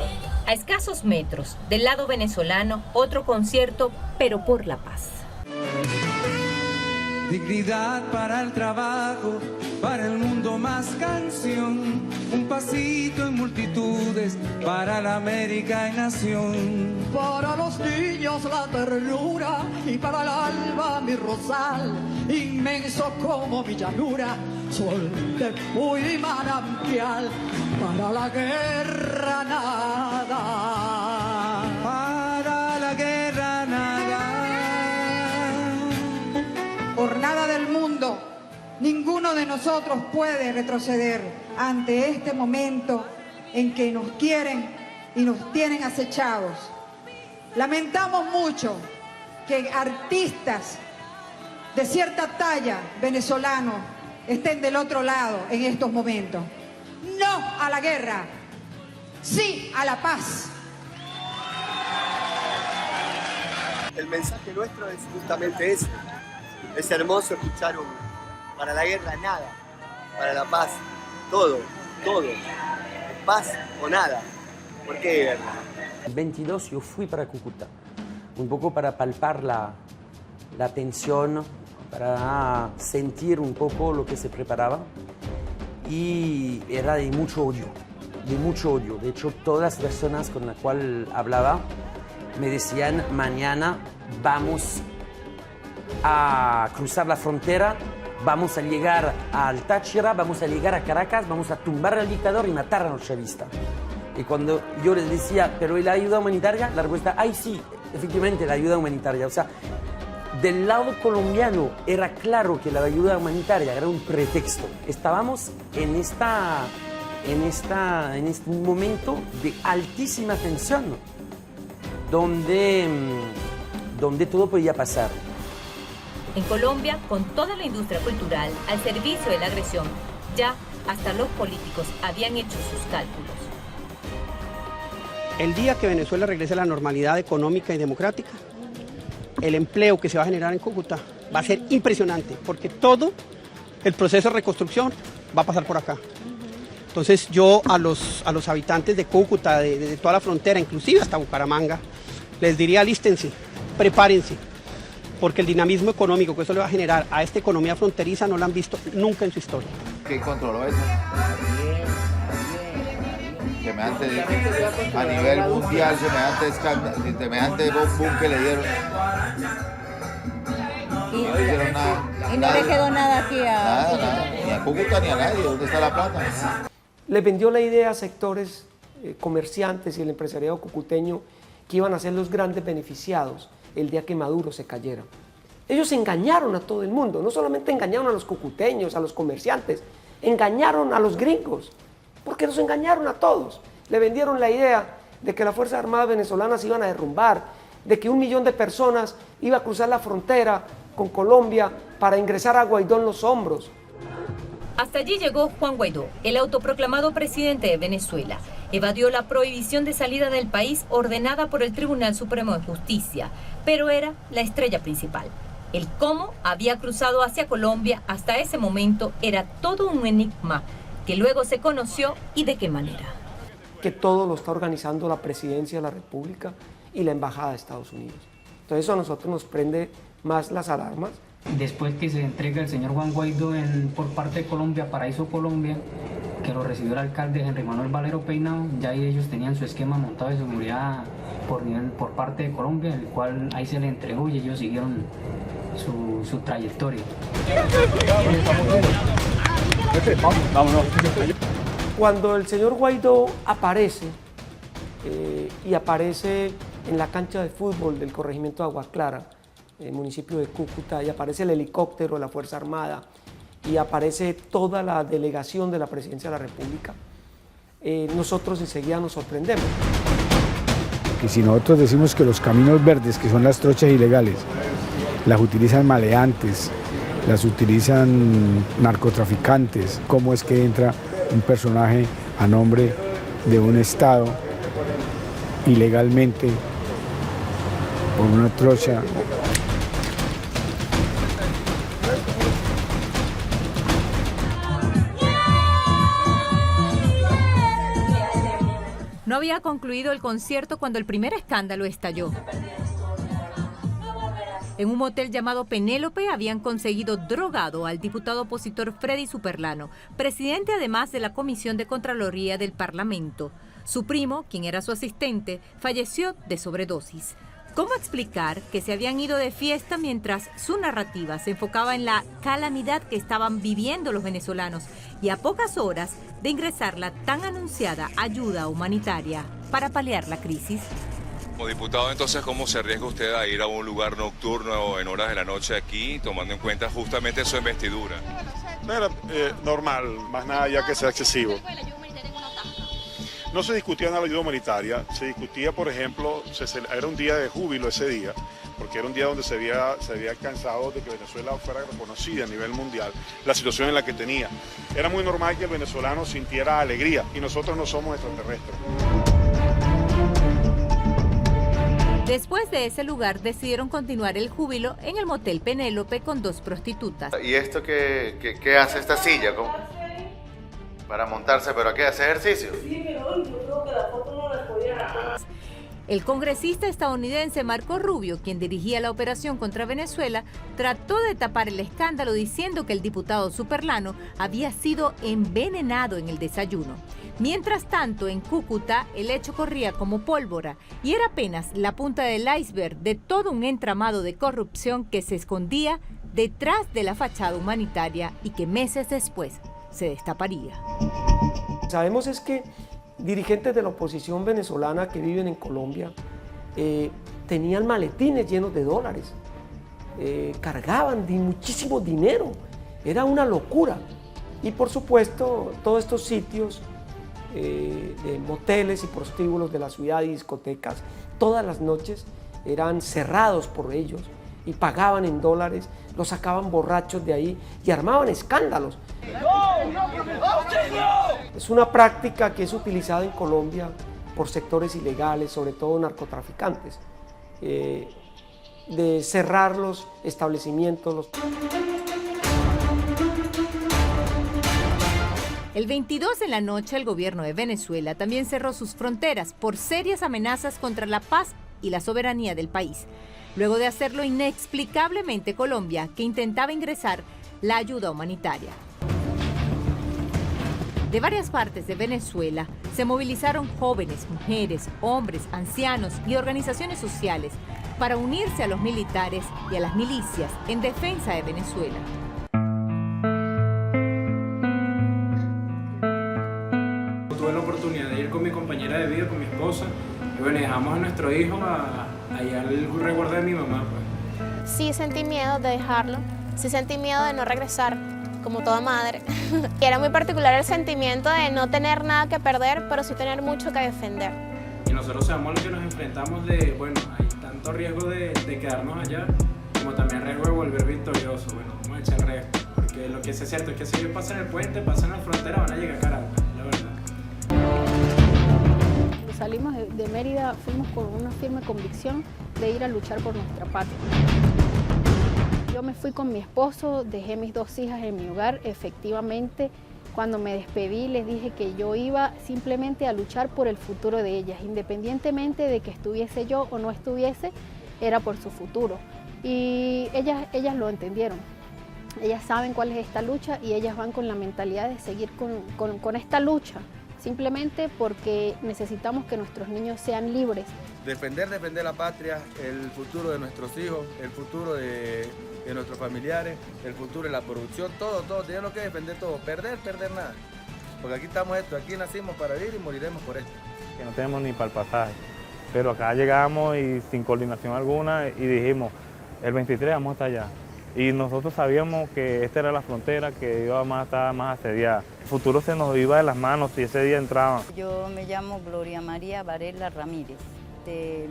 A escasos metros del lado venezolano, otro concierto, pero por la paz. Dignidad para el trabajo, para el mundo más canción, un pasito en multitudes para la América en nación. Para los niños la ternura y para el alba mi rosal, inmenso como mi llanura, sol de muy manantial, para la guerra nada. Para la guerra nada. Por nada del mundo, ninguno de nosotros puede retroceder ante este momento en que nos quieren y nos tienen acechados. Lamentamos mucho que artistas de cierta talla venezolanos estén del otro lado en estos momentos. No a la guerra, sí a la paz. El mensaje nuestro es justamente ese. Es hermoso escuchar un para la guerra nada. para la paz, todo, paz o nada. ¿Por qué guerra? El 22 yo fui para Cúcuta, un poco para palpar la tensión, para sentir un poco lo que se preparaba, y era de mucho odio. De hecho, todas las personas con las cuales hablaba me decían: mañana vamos a cruzar la frontera, vamos a llegar al Táchira, vamos a llegar a Caracas, vamos a tumbar al dictador y matar a los chavistas. Y cuando yo les decía: ¿pero y la ayuda humanitaria? La respuesta: ¡ay sí! Efectivamente, la ayuda humanitaria. O sea, del lado colombiano era claro que la ayuda humanitaria era un pretexto. Estábamos en este momento de altísima tensión, donde todo podía pasar. En Colombia, con toda la industria cultural al servicio de la agresión, ya hasta los políticos habían hecho sus cálculos. El día que Venezuela regrese a la normalidad económica y democrática, el empleo que se va a generar en Cúcuta va a ser impresionante, porque todo el proceso de reconstrucción va a pasar por acá. Entonces yo a los habitantes de Cúcuta, de toda la frontera, inclusive hasta Bucaramanga, les diría: alístense, prepárense, porque el dinamismo económico que eso le va a generar a esta economía fronteriza no lo han visto nunca en su historia. ¿Quién controló eso? Semejante, a nivel mundial, semejante boom que le dieron. No hicieron nada. Y no le quedó nada aquí Nada, ni a Cúcuta ni a nadie. ¿Dónde está la plata? Le vendió la idea a sectores comerciantes y el empresariado cucuteño que iban a ser los grandes beneficiados el día que Maduro se cayera. Ellos engañaron a todo el mundo, no solamente engañaron a los cucuteños, a los comerciantes, engañaron a los gringos, porque nos engañaron a todos. Le vendieron la idea de que las Fuerzas Armadas venezolanas se iban a derrumbar, de que 1 millón de personas iba a cruzar la frontera con Colombia para ingresar a Guaidó en los hombros. Hasta allí llegó Juan Guaidó, el autoproclamado presidente de Venezuela. Evadió la prohibición de salida del país ordenada por el Tribunal Supremo de Justicia, pero era la estrella principal. El cómo había cruzado hacia Colombia hasta ese momento era todo un enigma, que luego se conoció y de qué manera. Que todo lo está organizando la Presidencia de la República y la Embajada de Estados Unidos. Entonces eso a nosotros nos prende más las alarmas. Después que se entrega el señor Juan Guaidó por parte de Colombia, Paraíso Colombia, que lo recibió el alcalde Henry Manuel Valero Peinado, ya ellos tenían su esquema montado de seguridad por parte de Colombia, el cual ahí se le entregó y ellos siguieron su trayectoria. Cuando el señor Guaidó aparece, y aparece en la cancha de fútbol del corregimiento de Agua Clara, el municipio de Cúcuta, y aparece el helicóptero de la Fuerza Armada, y aparece toda la delegación de la Presidencia de la República, nosotros enseguida nos sorprendemos. Que si nosotros decimos que los caminos verdes, que son las trochas ilegales, las utilizan maleantes, las utilizan narcotraficantes, ¿cómo es que entra un personaje a nombre de un Estado ilegalmente por una trocha? No había concluido el concierto cuando el primer escándalo estalló. En un motel llamado Penélope habían conseguido drogado al diputado opositor Freddy Superlano, presidente además de la Comisión de Contraloría del Parlamento. Su primo, quien era su asistente, falleció de sobredosis. ¿Cómo explicar que se habían ido de fiesta mientras su narrativa se enfocaba en la calamidad que estaban viviendo los venezolanos y a pocas horas de ingresar la tan anunciada ayuda humanitaria para paliar la crisis? Como diputado, entonces, ¿cómo se arriesga usted a ir a un lugar nocturno en horas de la noche aquí, tomando en cuenta justamente su investidura? No era normal, más nada ya que sea excesivo. No se discutía nada de ayuda humanitaria, se discutía, por ejemplo, era un día de júbilo ese día, porque era un día donde se había alcanzado de que Venezuela fuera reconocida a nivel mundial, la situación en la que tenía. Era muy normal que el venezolano sintiera alegría, y nosotros no somos extraterrestres. Después de ese lugar decidieron continuar el júbilo en el motel Penélope con 2 prostitutas. ¿Y esto qué hace esta silla? para montarse, pero ¿a qué? ¿Hacer ejercicio? Sí, pero yo creo que la foto no la podía hacer. El congresista estadounidense Marco Rubio, quien dirigía la operación contra Venezuela, trató de tapar el escándalo diciendo que el diputado Superlano había sido envenenado en el desayuno. Mientras tanto, en Cúcuta, el hecho corría como pólvora y era apenas la punta del iceberg de todo un entramado de corrupción que se escondía detrás de la fachada humanitaria y que meses después se destaparía. Sabemos es que dirigentes de la oposición venezolana que viven en Colombia tenían maletines llenos de dólares, cargaban de muchísimo dinero, era una locura. Y por supuesto, todos estos sitios de moteles y prostíbulos de la ciudad y discotecas, todas las noches eran cerrados por ellos y pagaban en dólares, los sacaban borrachos de ahí y armaban escándalos. Es una práctica que es utilizada en Colombia por sectores ilegales, sobre todo narcotraficantes, de cerrar los establecimientos. El 22 en la noche, el gobierno de Venezuela también cerró sus fronteras por serias amenazas contra la paz y la soberanía del país. Luego de hacerlo inexplicablemente Colombia, que intentaba ingresar la ayuda humanitaria. De varias partes de Venezuela se movilizaron jóvenes, mujeres, hombres, ancianos y organizaciones sociales para unirse a los militares y a las milicias en defensa de Venezuela. Tuve la oportunidad de ir con mi compañera de vida, con mi esposa, y bueno, dejamos a nuestro hijo allá al resguardo de mi mamá. Pues. Sí sentí miedo de dejarlo, sí sentí miedo de no regresar, como toda madre. Y era muy particular el sentimiento de no tener nada que perder, pero sí tener mucho que defender. Y nosotros sabemos a lo que nos enfrentamos de, bueno, hay tanto riesgo de quedarnos allá, como también riesgo de volver victoriosos. Bueno, vamos a echar riesgo, porque lo que es cierto es que si ellos pasan el puente, pasan la frontera, van a llegar a Caracas, la verdad. Salimos de Mérida, fuimos con una firme convicción de ir a luchar por nuestra patria. Yo me fui con mi esposo, dejé mis 2 hijas en mi hogar. Efectivamente, cuando me despedí les dije que yo iba simplemente a luchar por el futuro de ellas, independientemente de que estuviese yo o no estuviese, era por su futuro. Y ellas lo entendieron. Ellas saben cuál es esta lucha y ellas van con la mentalidad de seguir con esta lucha, simplemente porque necesitamos que nuestros niños sean libres. Defender la patria, el futuro de nuestros hijos, el futuro de nuestros familiares, el futuro de la producción, todo, tenemos que defender todo, perder nada. Porque aquí estamos aquí nacimos para vivir y moriremos por esto. Que no tenemos ni para el pasaje, pero acá llegamos y sin coordinación alguna y dijimos, el 23 vamos hasta allá. Y nosotros sabíamos que esta era la frontera que iba a estar más asediada. El futuro se nos iba de las manos si ese día entraban. Yo me llamo Gloria María Varela Ramírez,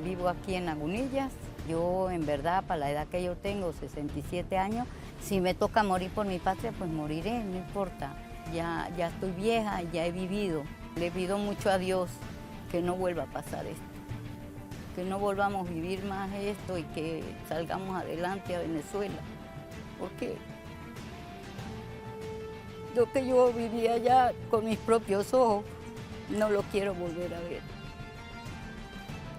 vivo aquí en Lagunillas. Yo en verdad, para la edad que yo tengo, 67 años, si me toca morir por mi patria, pues moriré, no importa. Ya estoy vieja, ya he vivido. Le pido mucho a Dios que no vuelva a pasar esto, que no volvamos a vivir más esto y que salgamos adelante a Venezuela. Porque lo que yo viví allá con mis propios ojos, no lo quiero volver a ver.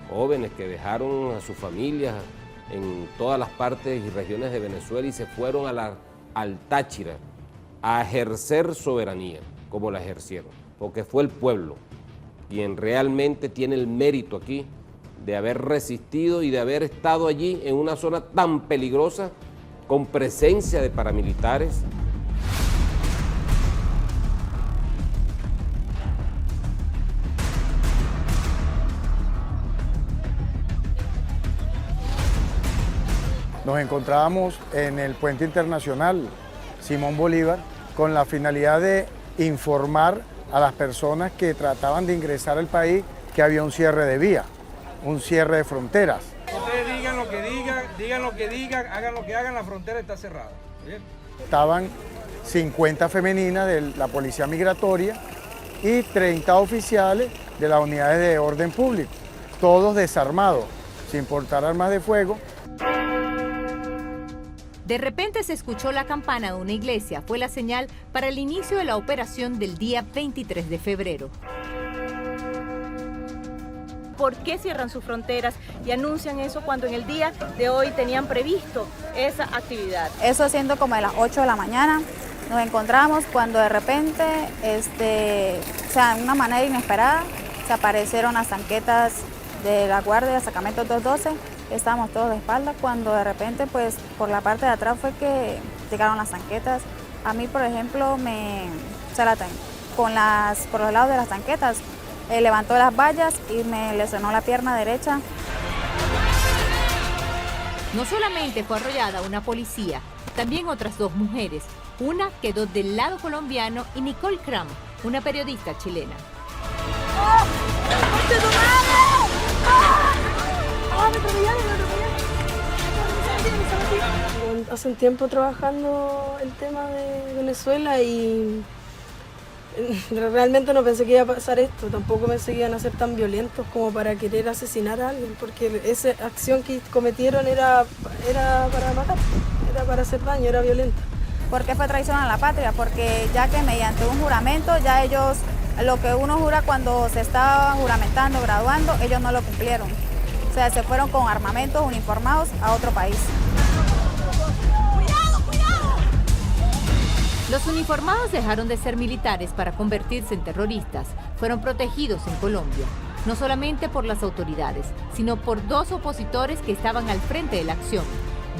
Jóvenes que dejaron a sus familias en todas las partes y regiones de Venezuela y se fueron al Táchira a ejercer soberanía, como la ejercieron, porque fue el pueblo quien realmente tiene el mérito aquí de haber resistido y de haber estado allí en una zona tan peligrosa, con presencia de paramilitares. Nos encontrábamos en el puente internacional Simón Bolívar con la finalidad de informar a las personas que trataban de ingresar al país que había un cierre de vía, un cierre de fronteras. Ustedes digan lo que digan, hagan lo que hagan, la frontera está cerrada. ¿Bien? Estaban 50 femeninas de la Policía Migratoria y 30 oficiales de las unidades de orden público, todos desarmados, sin portar armas de fuego. De repente se escuchó la campana de una iglesia. Fue la señal para el inicio de la operación del día 23 de febrero. ¿Por qué cierran sus fronteras y anuncian eso cuando en el día de hoy tenían previsto esa actividad? Eso siendo como a las 8 de la mañana, nos encontramos cuando de repente, de una manera inesperada, se aparecieron las tanquetas de la Guardia, el Sacramento 212, estábamos todos de espalda, cuando de repente, pues, por la parte de atrás fue que llegaron las tanquetas. A mí, por ejemplo, por los lados de las tanquetas, levantó las vallas y me lesionó la pierna derecha. No solamente fue arrollada una policía, también otras dos mujeres. Una quedó del lado colombiano y Nicole Cram, una periodista chilena. Hace un tiempo trabajando el tema de Venezuela y realmente no pensé que iba a pasar esto. Tampoco pensé que iban a ser tan violentos como para querer asesinar a alguien, porque esa acción que cometieron era para matar, era para hacer daño, era violenta. ¿Por qué fue traición a la patria? Porque ya que mediante un juramento, ya ellos, lo que uno jura cuando se estaba juramentando, graduando, ellos no lo cumplieron. O sea, se fueron con armamentos uniformados a otro país. Los uniformados dejaron de ser militares para convertirse en terroristas. Fueron protegidos en Colombia, no solamente por las autoridades, sino por dos opositores que estaban al frente de la acción.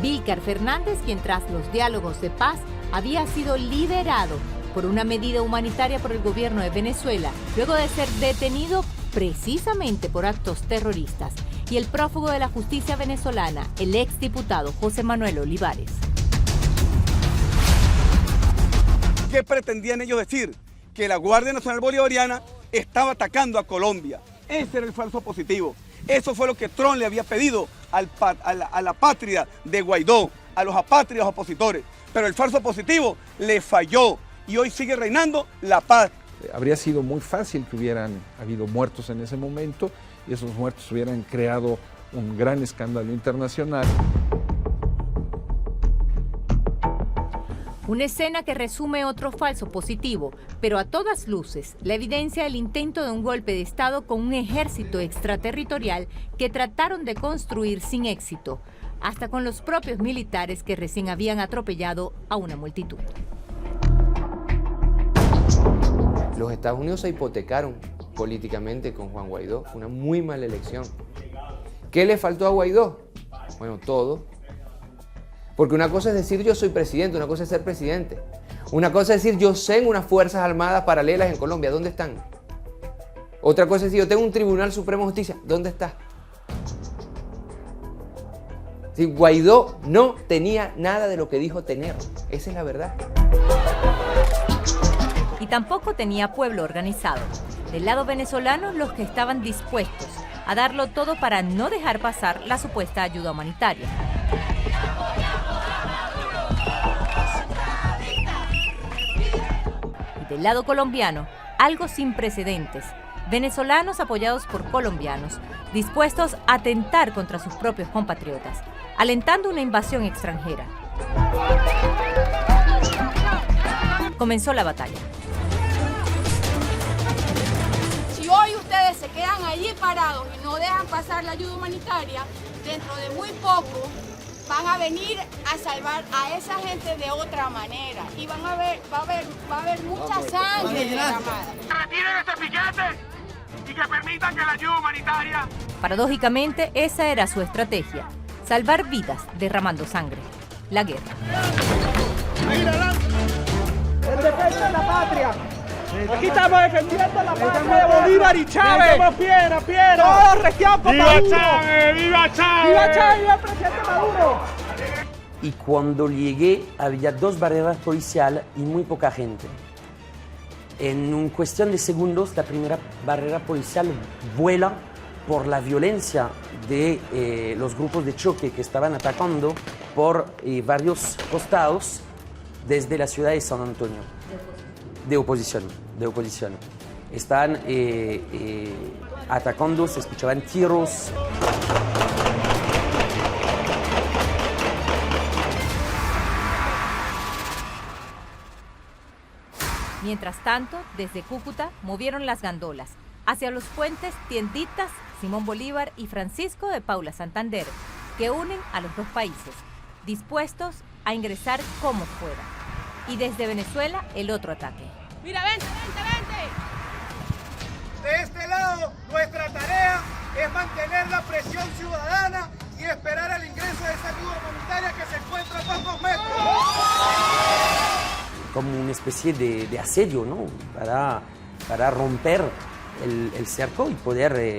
Vilcar Fernández, quien tras los diálogos de paz había sido liberado por una medida humanitaria por el gobierno de Venezuela, luego de ser detenido precisamente por actos terroristas. Y el prófugo de la justicia venezolana, el exdiputado José Manuel Olivares. ¿Qué pretendían ellos decir? Que la Guardia Nacional Bolivariana estaba atacando a Colombia. Ese era el falso positivo. Eso fue lo que Trump le había pedido a la patria de Guaidó, a los apátridas opositores. Pero el falso positivo le falló y hoy sigue reinando la paz. Habría sido muy fácil que hubieran habido muertos en ese momento y esos muertos hubieran creado un gran escándalo internacional. Una escena que resume otro falso positivo, pero a todas luces, la evidencia del intento de un golpe de Estado con un ejército extraterritorial que trataron de construir sin éxito, hasta con los propios militares que recién habían atropellado a una multitud. Los Estados Unidos se hipotecaron políticamente con Juan Guaidó, fue una muy mala elección. ¿Qué le faltó a Guaidó? Bueno, todo. Porque una cosa es decir yo soy presidente, una cosa es ser presidente. Una cosa es decir yo tengo unas fuerzas armadas paralelas en Colombia, ¿dónde están? Otra cosa es decir yo tengo un Tribunal Supremo de Justicia, ¿dónde está? Si Guaidó no tenía nada de lo que dijo tener, esa es la verdad. Y tampoco tenía pueblo organizado. Del lado venezolano, los que estaban dispuestos a darlo todo para no dejar pasar la supuesta ayuda humanitaria. Y del lado colombiano, algo sin precedentes. Venezolanos apoyados por colombianos, dispuestos a atentar contra sus propios compatriotas, alentando una invasión extranjera. Comenzó la batalla. Si hoy ustedes se quedan allí parados y no dejan pasar la ayuda humanitaria, dentro de muy poco van a venir a salvar a esa gente de otra manera y va a haber mucha sangre derramada. ¡Retiren este piquete y que permitan que la ayuda humanitaria! Paradójicamente, esa era su estrategia: salvar vidas derramando sangre. La guerra. En defensa de la patria. Aquí estamos defendiendo la patria de Bolívar y Chávez. Todos regiados por Maduro. ¡Viva Chávez! ¡Viva Chávez! ¡Viva Chávez! ¡Viva el presidente Maduro! Y cuando llegué había 2 barreras policiales y muy poca gente. En una cuestión de segundos, la primera barrera policial vuela por la violencia de los grupos de choque que estaban atacando por varios costados desde la ciudad de San Antonio. De oposición. Estaban atacando, se escuchaban tiros. Mientras tanto, desde Cúcuta movieron las gandolas hacia los puentes Tienditas, Simón Bolívar y Francisco de Paula Santander, que unen a los dos países, dispuestos a ingresar como fuera. Y desde Venezuela, el otro ataque. Mira, vente, vente, vente. De este lado, nuestra tarea es mantener la presión ciudadana y esperar el ingreso de esa ayuda humanitaria que se encuentra a pocos metros. Como una especie de asedio, ¿no? Para romper el cerco y poder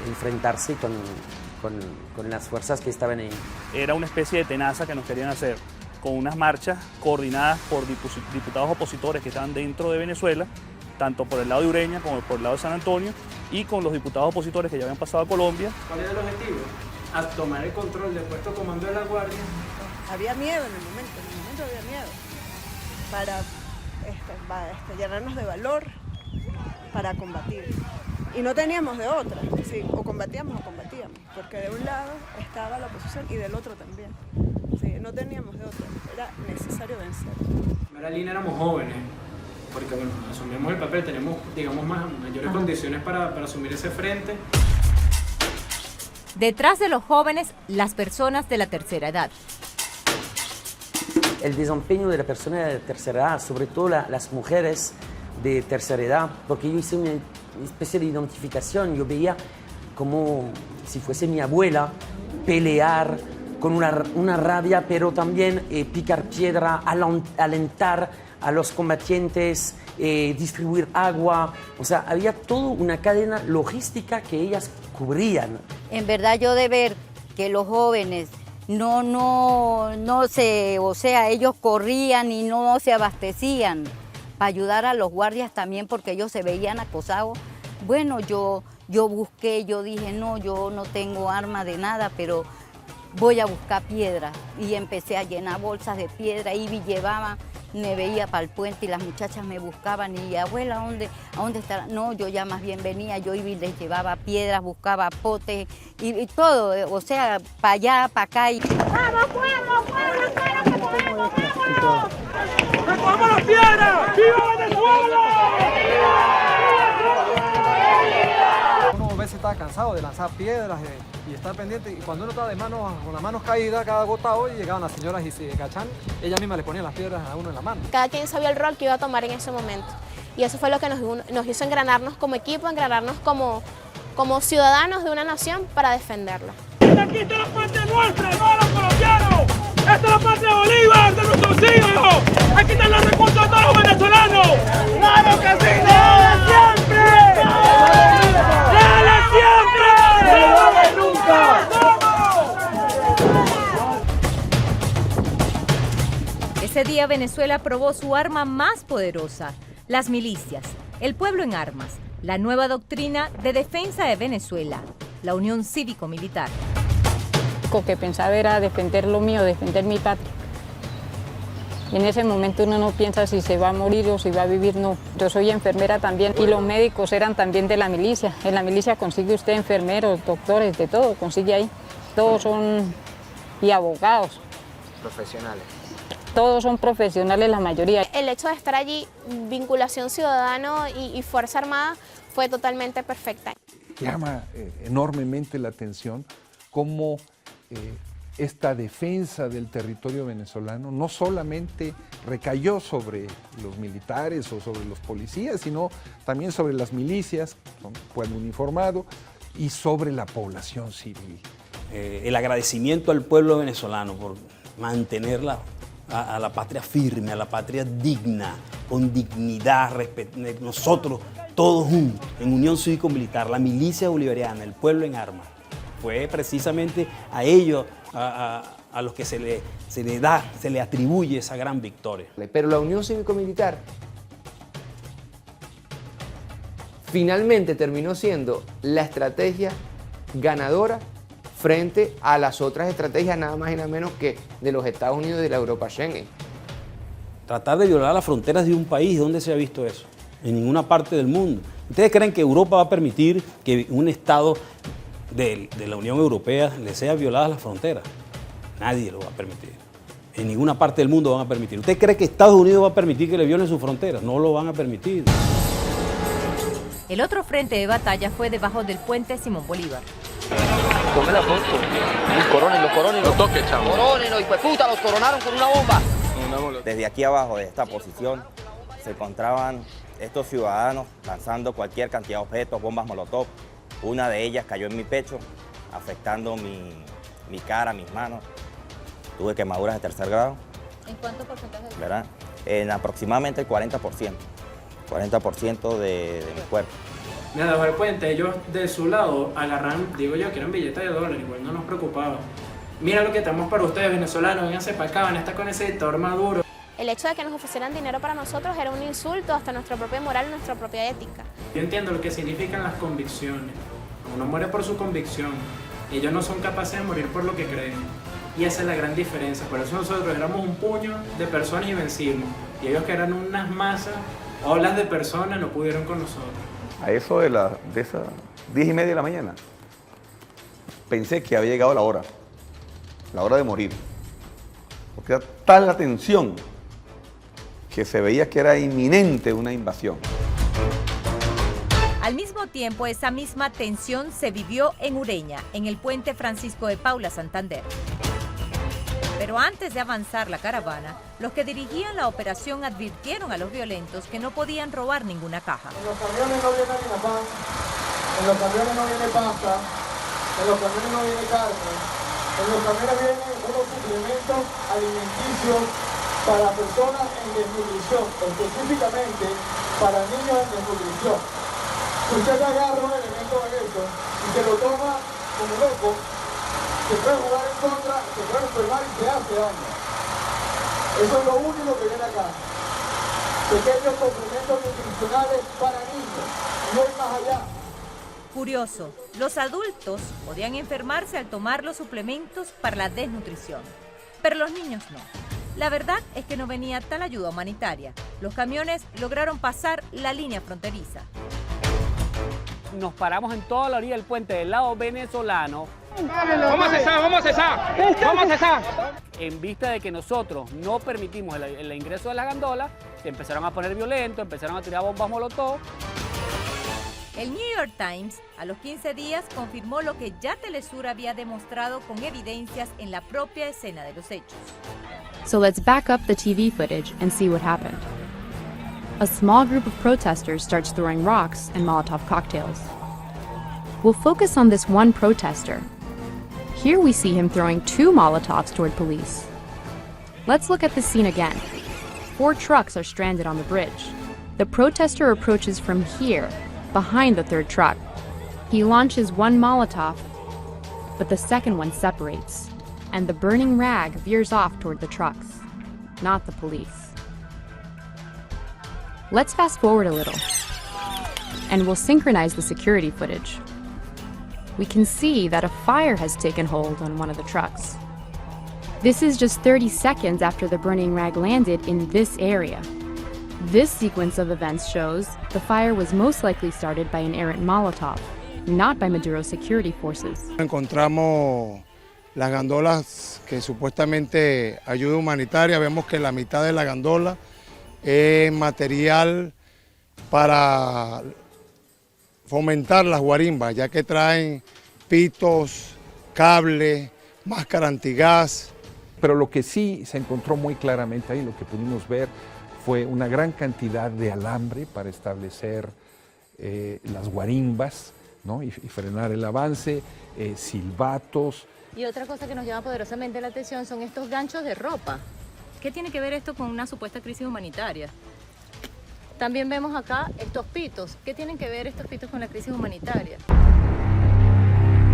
enfrentarse con las fuerzas que estaban ahí. Era una especie de tenaza que nos querían hacer, con unas marchas coordinadas por diputados opositores que estaban dentro de Venezuela, tanto por el lado de Ureña como por el lado de San Antonio, y con los diputados opositores que ya habían pasado a Colombia. ¿Cuál era el objetivo? A tomar el control del puesto comando de la Guardia. Había miedo en el momento había miedo, para llenarnos de valor, para combatir. Y no teníamos de otra, sí, o combatíamos, porque de un lado estaba la oposición y del otro también. Sí, no teníamos de otra, era necesario vencer. En la línea éramos jóvenes, porque bueno, asumimos el papel, tenemos, digamos, mayores condiciones para asumir ese frente. Detrás de los jóvenes, las personas de la tercera edad. El desempeño de la persona de tercera edad, sobre todo las mujeres de tercera edad, porque yo hice una especie de identificación, yo veía como si fuese mi abuela pelear con una rabia, pero también picar piedra, alentar a los combatientes, distribuir agua, o sea, había toda una cadena logística que ellas cubrían. En verdad yo de ver que los jóvenes ellos corrían y no se abastecían para ayudar a los guardias también porque ellos se veían acosados. Bueno, yo busqué, yo dije, no, yo no tengo arma de nada, pero voy a buscar piedra. Y empecé a llenar bolsas de piedra, y llevaba, me veía para el puente y las muchachas me buscaban y abuela, ¿a dónde está? No, yo ya más bien venía, yo iba y les llevaba piedras, buscaba potes y todo, o sea, para allá, para acá. ¡Vamos, pueblo, pueblo, espera que podemos, vámonos! ¡Recogemos las piedras! ¡Viva Venezuela! Uno a veces estaba cansado de lanzar piedras y estar pendiente, y cuando uno estaba con las manos caídas, cada agotado, y llegaban las señoras y se cachan, ellas mismas le ponían las piedras a uno en la mano. Cada quien sabía el rol que iba a tomar en ese momento. Y eso fue lo que nos hizo engranarnos como equipo, engranarnos como ciudadanos de una nación para defenderla. Aquí está la patria nuestra, no de los colombianos. Esta es la patria de Bolívar, de nuestros hijos. Aquí están los recursos de todos los venezolanos. ¡Claro que sí! ¡Dale siempre! ¡Dale siempre! ¡No dale nunca! Ese día Venezuela probó su arma más poderosa, las milicias, el pueblo en armas, la nueva doctrina de defensa de Venezuela, la Unión Cívico-Militar. Lo que pensaba era defender lo mío, defender mi patria. Y en ese momento uno no piensa si se va a morir o si va a vivir, no. Yo soy enfermera también y los médicos eran también de la milicia. En la milicia consigue usted enfermeros, doctores, de todo, consigue ahí. Todos son, y abogados. Profesionales. Todos son profesionales, la mayoría. El hecho de estar allí, vinculación ciudadano y Fuerza Armada, fue totalmente perfecta. Llama enormemente la atención cómo esta defensa del territorio venezolano no solamente recayó sobre los militares o sobre los policías, sino también sobre las milicias, un pueblo uniformado, y sobre la población civil. El agradecimiento al pueblo venezolano por mantenerla a la patria firme, a la patria digna, con dignidad, nosotros todos juntos, en unión cívico-militar, la milicia bolivariana, el pueblo en armas. Fue precisamente a ellos a los que se le atribuye esa gran victoria. Pero la Unión Cívico-Militar finalmente terminó siendo la estrategia ganadora frente a las otras estrategias nada más y nada menos que de los Estados Unidos y de la Europa Schengen. Tratar de violar las fronteras de un país, ¿dónde se ha visto eso? En ninguna parte del mundo. ¿Ustedes creen que Europa va a permitir que un Estado de la Unión Europea le sea violada las fronteras? Nadie lo va a permitir. En ninguna parte del mundo van a permitir. ¿Usted cree que Estados Unidos va a permitir que le violen sus fronteras? No lo van a permitir. El otro frente de batalla fue debajo del puente Simón Bolívar. Tome la foto. Corónenlo. No toque, chamo. Corónenlo, hijo de puta, los coronaron con una bomba. Desde aquí abajo, de esta posición, se encontraban estos ciudadanos lanzando cualquier cantidad de objetos, bombas molotov. Una de ellas cayó en mi pecho, afectando mi cara, mis manos. Tuve quemaduras de 3er grado. ¿En cuánto porcentaje? ¿Verdad? En aproximadamente el 40%. 40% de mi cuerpo. Mira, debajo del puente, ellos de su lado agarran, digo yo, que eran billetes de dólares, igual no nos preocupaba. Mira lo que tenemos para ustedes, venezolanos, vénganse para acá, van a estar con ese dictador Maduro. El hecho de que nos ofrecieran dinero para nosotros era un insulto hasta nuestra propia moral y nuestra propia ética. Yo entiendo lo que significan las convicciones. Uno muere por su convicción. Ellos no son capaces de morir por lo que creen. Y esa es la gran diferencia. Por eso nosotros éramos un puño de personas y vencimos. Y ellos que eran unas masas, olas de personas, no pudieron con nosotros. A eso de esas 10:30 de la mañana, pensé que había llegado la hora de morir. Porque era tal la tensión que se veía que era inminente una invasión. Al mismo tiempo, esa misma tensión se vivió en Ureña, en el puente Francisco de Paula, Santander. Pero antes de avanzar la caravana, los que dirigían la operación advirtieron a los violentos que no podían robar ninguna caja. En los camiones no viene harina pan, en los camiones no viene pasta, en los camiones no viene carne, en los camiones vienen unos suplementos alimenticios para personas en desnutrición, específicamente para niños en desnutrición. Si usted agarra un elemento de eso y se lo toma como loco, se puede jugar en contra, se puede enfermar y se hace daño. Eso es lo único que viene acá. Pequeños complementos nutricionales para niños, no hay más allá. Curioso, los adultos podían enfermarse al tomar los suplementos para la desnutrición, pero los niños no. La verdad es que no venía tal ayuda humanitaria. Los camiones lograron pasar la línea fronteriza. Nos paramos en toda la orilla del puente del lado venezolano. ¡Vamos a cesar! En vista de que nosotros no permitimos el ingreso de las gandolas, se empezaron a poner violentos, empezaron a tirar bombas molotov. El New York Times, a los 15 días, confirmó lo que ya Telesur había demostrado con evidencias en la propia escena de los hechos. So let's back up the TV footage and see what happened. A small group of protesters starts throwing rocks and Molotov cocktails. We'll focus on this one protester. Here we see him throwing 2 Molotovs toward police. Let's look at the scene again. 4 trucks are stranded on the bridge. The protester approaches from here, behind the 3rd truck. He launches 1 Molotov, but the second one separates, and the burning rag veers off toward the trucks, not the police. Let's fast forward a little, and we'll synchronize the security footage. We can see that a fire has taken hold on one of the trucks. This is just 30 seconds after the burning rag landed in this area. This sequence of events shows the fire was most likely started by an errant Molotov, not by Maduro's security forces. Encontramos las gandolas que supuestamente ayuda humanitaria. Vemos que la mitad de la gandola es material para fomentar las guarimbas, ya que traen pitos, cables, máscara antigás. Pero lo que sí se encontró muy claramente ahí, lo que pudimos ver, fue una gran cantidad de alambre para establecer las guarimbas, ¿no? y frenar el avance, silbatos. Y otra cosa que nos llama poderosamente la atención son estos ganchos de ropa. ¿Qué tiene que ver esto con una supuesta crisis humanitaria? También vemos acá estos pitos. ¿Qué tienen que ver estos pitos con la crisis humanitaria?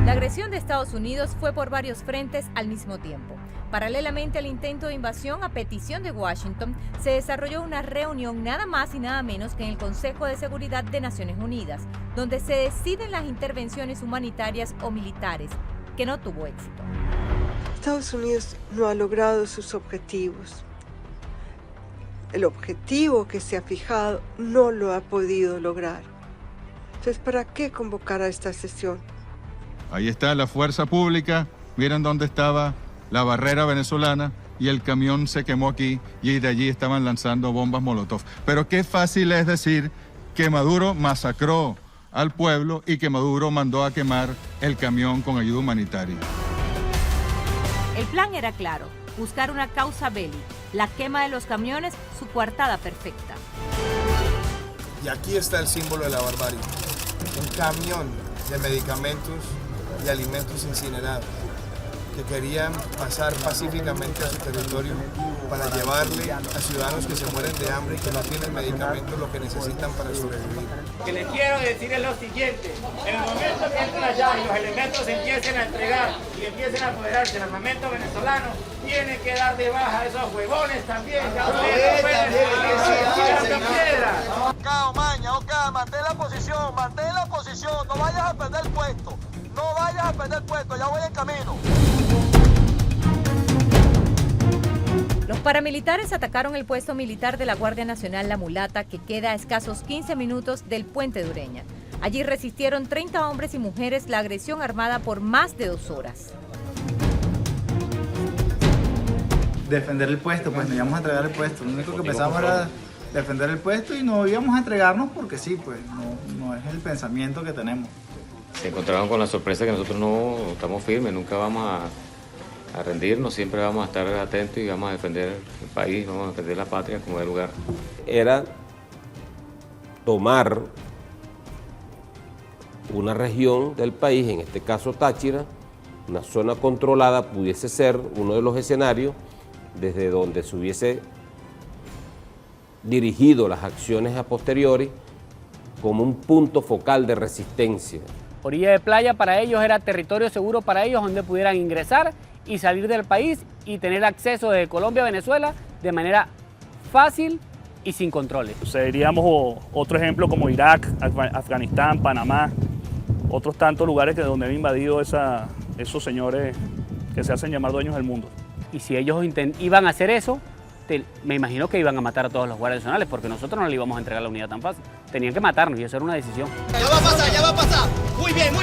La agresión de Estados Unidos fue por varios frentes al mismo tiempo. Paralelamente al intento de invasión a petición de Washington, se desarrolló una reunión nada más y nada menos que en el Consejo de Seguridad de Naciones Unidas, donde se deciden las intervenciones humanitarias o militares, que no tuvo éxito. Estados Unidos no ha logrado sus objetivos. El objetivo que se ha fijado no lo ha podido lograr. Entonces, ¿para qué convocar a esta sesión? Ahí está la fuerza pública. Miren dónde estaba la barrera venezolana. y el camión se quemó aquí y de allí estaban lanzando bombas Molotov. Pero qué fácil es decir que Maduro masacró al pueblo y que Maduro mandó a quemar el camión con ayuda humanitaria. El plan era claro, buscar una causa belli, la quema de los camiones, su coartada perfecta. Y aquí está el símbolo de la barbarie, un camión de medicamentos y alimentos incinerados que querían pasar pacíficamente a su territorio para llevarle a ciudadanos que se mueren de hambre y que no tienen medicamentos lo que necesitan para sobrevivir. Lo que les quiero decir es lo siguiente: en el momento que entren allá y los elementos se empiecen a entregar y empiecen a apoderarse del armamento venezolano, tienen que dar de baja a esos huevones también. Mantén la posición, no vayas a perder el puesto, ya voy en camino. Los paramilitares atacaron el puesto militar de la Guardia Nacional La Mulata, que queda a escasos 15 minutos del puente de Ureña. Allí resistieron 30 hombres y mujeres la agresión armada por más de 2 horas. Defender el puesto, pues nos íbamos a entregar el puesto. Lo único que pensábamos era defender el puesto y no íbamos a entregarnos porque sí, pues no es el pensamiento que tenemos. Se encontraron con la sorpresa que nosotros no estamos firmes, nunca vamos a rendirnos, siempre vamos a estar atentos y vamos a defender el país, vamos a defender la patria como de lugar. Era tomar una región del país, en este caso Táchira, una zona controlada, pudiese ser uno de los escenarios desde donde se hubiese dirigido las acciones a posteriori como un punto focal de resistencia. Orilla de playa para ellos era territorio seguro para ellos, donde pudieran ingresar y salir del país y tener acceso desde Colombia a Venezuela de manera fácil y sin controles. Seríamos otro ejemplo como Irak, Afganistán, Panamá, otros tantos lugares donde han invadido esos señores que se hacen llamar dueños del mundo. Y si ellos iban a hacer eso, me imagino que iban a matar a todos los guardias nacionales, porque nosotros no le íbamos a entregar la unidad tan fácil. Tenían que matarnos y eso era una decisión. Ya va a pasar. Muy bien.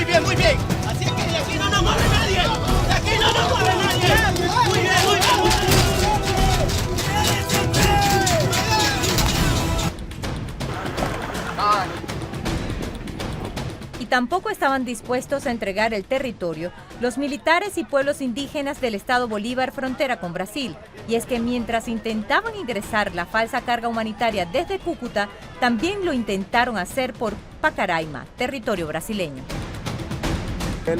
Así es que de aquí no nos mueve nadie. Muy bien. Y tampoco estaban dispuestos a entregar el territorio los militares y pueblos indígenas del estado Bolívar, frontera con Brasil. Y es que mientras intentaban ingresar la falsa carga humanitaria desde Cúcuta, también lo intentaron hacer por Pacaraima, territorio brasileño.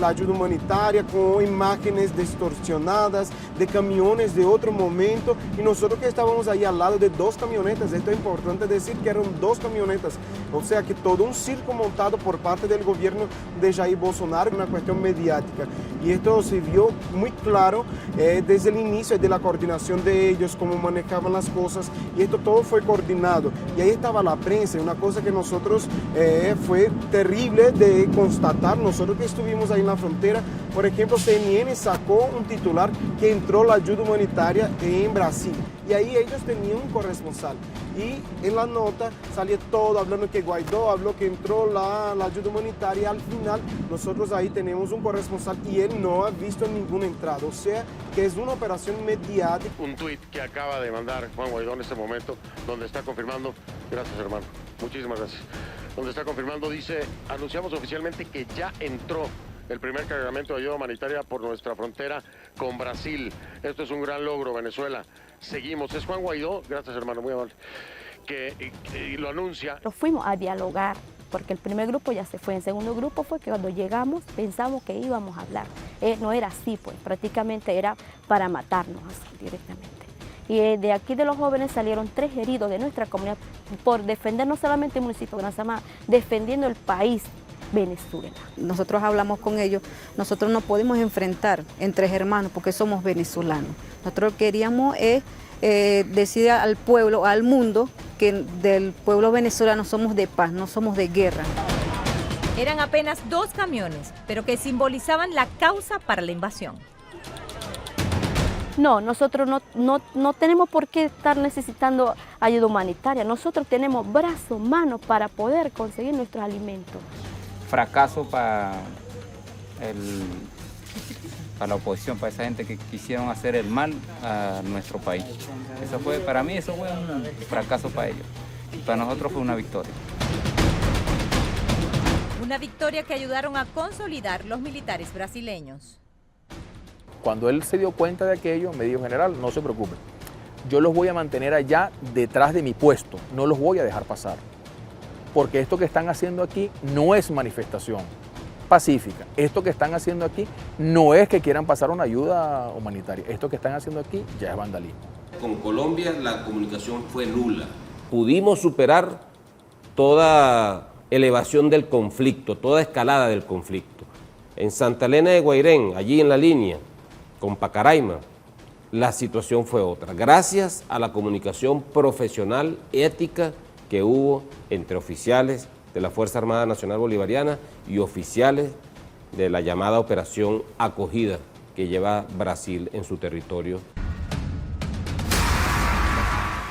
La ayuda humanitaria con imágenes distorsionadas de camiones de otro momento y nosotros que estábamos ahí al lado de 2 camionetas, esto es importante decir que eran 2 camionetas, o sea que todo un circo montado por parte del gobierno de Jair Bolsonaro, una cuestión mediática. Y esto se vio muy claro desde el inicio de la coordinación de ellos, cómo manejaban las cosas, y esto todo fue coordinado. Y ahí estaba la prensa, una cosa que nosotros fue terrible de constatar, nosotros que estuvimos ahí en la frontera. Por ejemplo, CNN sacó un titular que entró la ayuda humanitaria en Brasil y ahí ellos tenían un corresponsal y en la nota salía todo hablando que Guaidó habló que entró la ayuda humanitaria. Al final nosotros ahí tenemos un corresponsal y él no ha visto ninguna entrada, o sea que es una operación mediática. Un tuit que acaba de mandar Juan Guaidó en este momento donde está confirmando, gracias hermano, muchísimas gracias, donde está confirmando, dice: anunciamos oficialmente que ya entró el primer cargamento de ayuda humanitaria por nuestra frontera con Brasil. Esto es un gran logro, Venezuela. Seguimos. Es Juan Guaidó, gracias hermano, muy amable, que lo anuncia. Nos fuimos a dialogar, porque el primer grupo ya se fue. El segundo grupo fue que cuando llegamos pensamos que íbamos a hablar. No era así, pues prácticamente era para matarnos así directamente. Y de aquí de los jóvenes salieron 3 heridos de nuestra comunidad por defender no solamente el municipio de Gran Samá, defendiendo el país. Venezuela. Nosotros hablamos con ellos, nosotros no podemos enfrentar entre hermanos porque somos venezolanos. Nosotros queríamos decir al pueblo, al mundo, que del pueblo venezolano somos de paz, no somos de guerra. Eran apenas 2 camiones, pero que simbolizaban la causa para la invasión. No, nosotros no tenemos por qué estar necesitando ayuda humanitaria. Nosotros tenemos brazos, manos para poder conseguir nuestros alimentos. Fracaso para para la oposición, para esa gente que quisieron hacer el mal a nuestro país. Eso fue, para mí eso fue un fracaso para ellos. Y para nosotros fue una victoria. Una victoria que ayudaron a consolidar los militares brasileños. Cuando él se dio cuenta de aquello, me dijo: general, no se preocupe, yo los voy a mantener allá detrás de mi puesto, no los voy a dejar pasar. Porque esto que están haciendo aquí no es manifestación pacífica. Esto que están haciendo aquí no es que quieran pasar una ayuda humanitaria. Esto que están haciendo aquí ya es vandalismo. Con Colombia la comunicación fue nula. Pudimos superar toda elevación del conflicto, toda escalada del conflicto. En Santa Elena de Guairén, allí en la línea, con Pacaraima, la situación fue otra. Gracias a la comunicación profesional, ética, que hubo entre oficiales de la Fuerza Armada Nacional Bolivariana y oficiales de la llamada Operación Acogida que lleva Brasil en su territorio.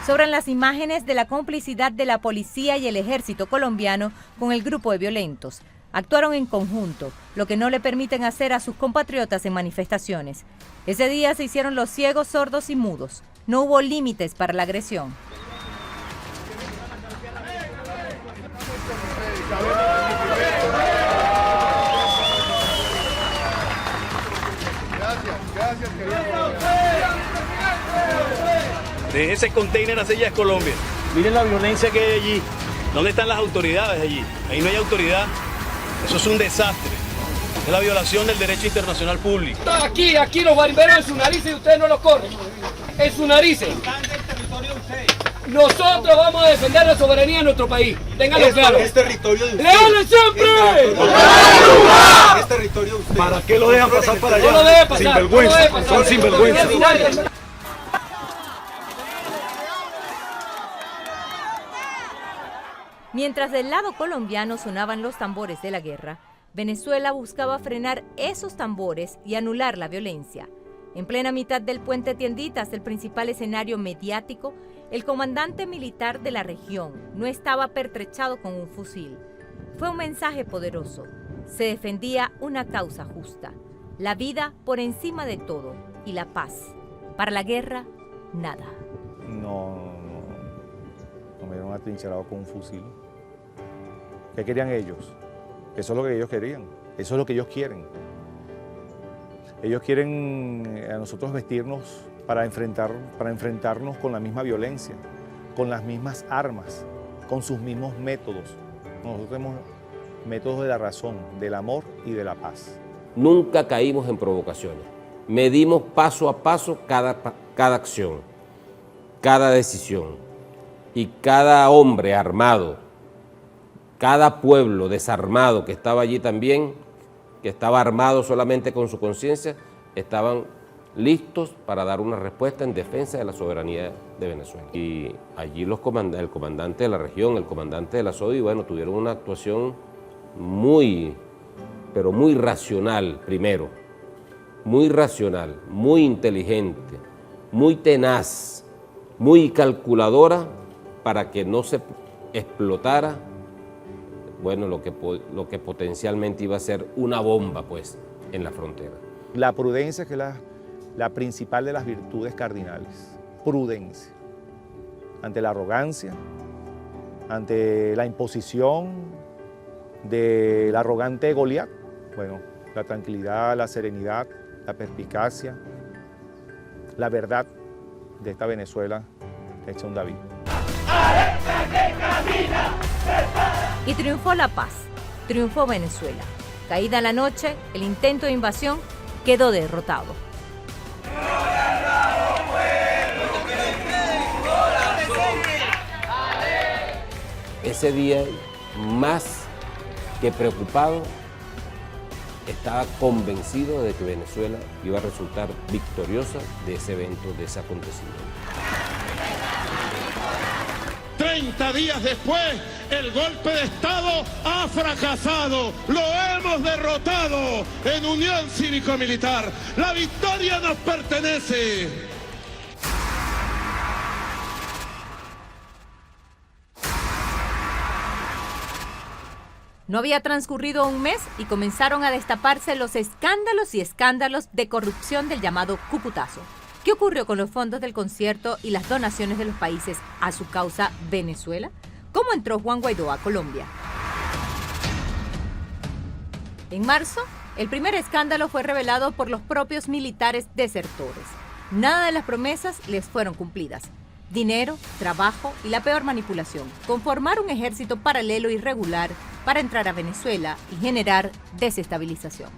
Sobran las imágenes de la complicidad de la policía y el ejército colombiano con el grupo de violentos. Actuaron en conjunto, lo que no le permiten hacer a sus compatriotas en manifestaciones. Ese día se hicieron los ciegos, sordos y mudos. No hubo límites para la agresión. Deje ese container hacia allá, es Colombia. Miren la violencia que hay allí. ¿Dónde están las autoridades allí? Ahí no hay autoridad. Eso es un desastre. Es la violación del derecho internacional público. Aquí los barberos en sus narices y ustedes no los corren. En sus narices. Nosotros vamos a defender la soberanía de nuestro país. Ténganlo claro. Es territorio de ustedes. ¡Leales siempre! Es territorio de ustedes. ¿Para qué lo dejan pasar para allá? No lo deje pasar. Sinvergüenza. No lo deje pasar. Son sinvergüenzas. Mientras del lado colombiano sonaban los tambores de la guerra, Venezuela buscaba frenar esos tambores y anular la violencia. En plena mitad del puente Tienditas, el principal escenario mediático, el comandante militar de la región no estaba pertrechado con un fusil. Fue un mensaje poderoso. Se defendía una causa justa, la vida por encima de todo y la paz. Para la guerra, nada. No me dieron atrincherado con un fusil. ¿Qué querían ellos? Eso es lo que ellos querían, eso es lo que ellos quieren. Ellos quieren a nosotros vestirnos para enfrentarnos con la misma violencia, con las mismas armas, con sus mismos métodos. Nosotros tenemos métodos de la razón, del amor y de la paz. Nunca caímos en provocaciones. Medimos paso a paso cada acción, cada decisión y cada hombre armado, cada pueblo desarmado que estaba allí también, que estaba armado solamente con su conciencia, estaban listos para dar una respuesta en defensa de la soberanía de Venezuela. Y allí el comandante de la región, el comandante de la SODI, bueno, tuvieron una actuación pero muy racional primero, muy racional, muy inteligente, muy tenaz, muy calculadora para que no se explotara, bueno, lo que potencialmente iba a ser una bomba, pues, en la frontera. La prudencia, que es la principal de las virtudes cardinales. Prudencia. Ante la arrogancia, ante la imposición del arrogante Goliat, bueno, la tranquilidad, la serenidad, la perspicacia, la verdad de esta Venezuela hecha un David. Y triunfó la paz, triunfó Venezuela. Caída la noche, el intento de invasión quedó derrotado. Ese día, más que preocupado, estaba convencido de que Venezuela iba a resultar victoriosa de ese evento, de ese acontecimiento. 30 días después, el golpe de Estado ha fracasado. Lo hemos derrotado en unión cívico-militar. La victoria nos pertenece. No había transcurrido un mes y comenzaron a destaparse los escándalos y escándalos de corrupción del llamado Cúcutazo. ¿Qué ocurrió con los fondos del concierto y las donaciones de los países a su causa Venezuela? ¿Cómo entró Juan Guaidó a Colombia? En marzo, el primer escándalo fue revelado por los propios militares desertores. Nada de las promesas les fueron cumplidas. Dinero, trabajo y la peor manipulación, conformar un ejército paralelo irregular para entrar a Venezuela y generar desestabilización.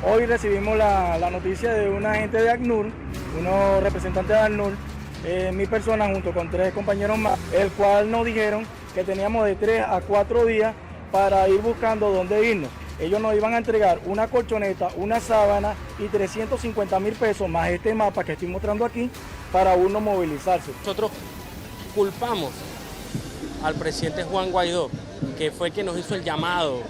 Hoy recibimos la noticia de un agente de ACNUR, unos representantes de ACNUR, mi persona junto con 3 compañeros más, el cual nos dijeron que teníamos de 3 a 4 días para ir buscando dónde irnos. Ellos nos iban a entregar una colchoneta, una sábana y 350.000 pesos más este mapa que estoy mostrando aquí para uno movilizarse. Nosotros culpamos al presidente Juan Guaidó, que fue quien nos hizo el llamado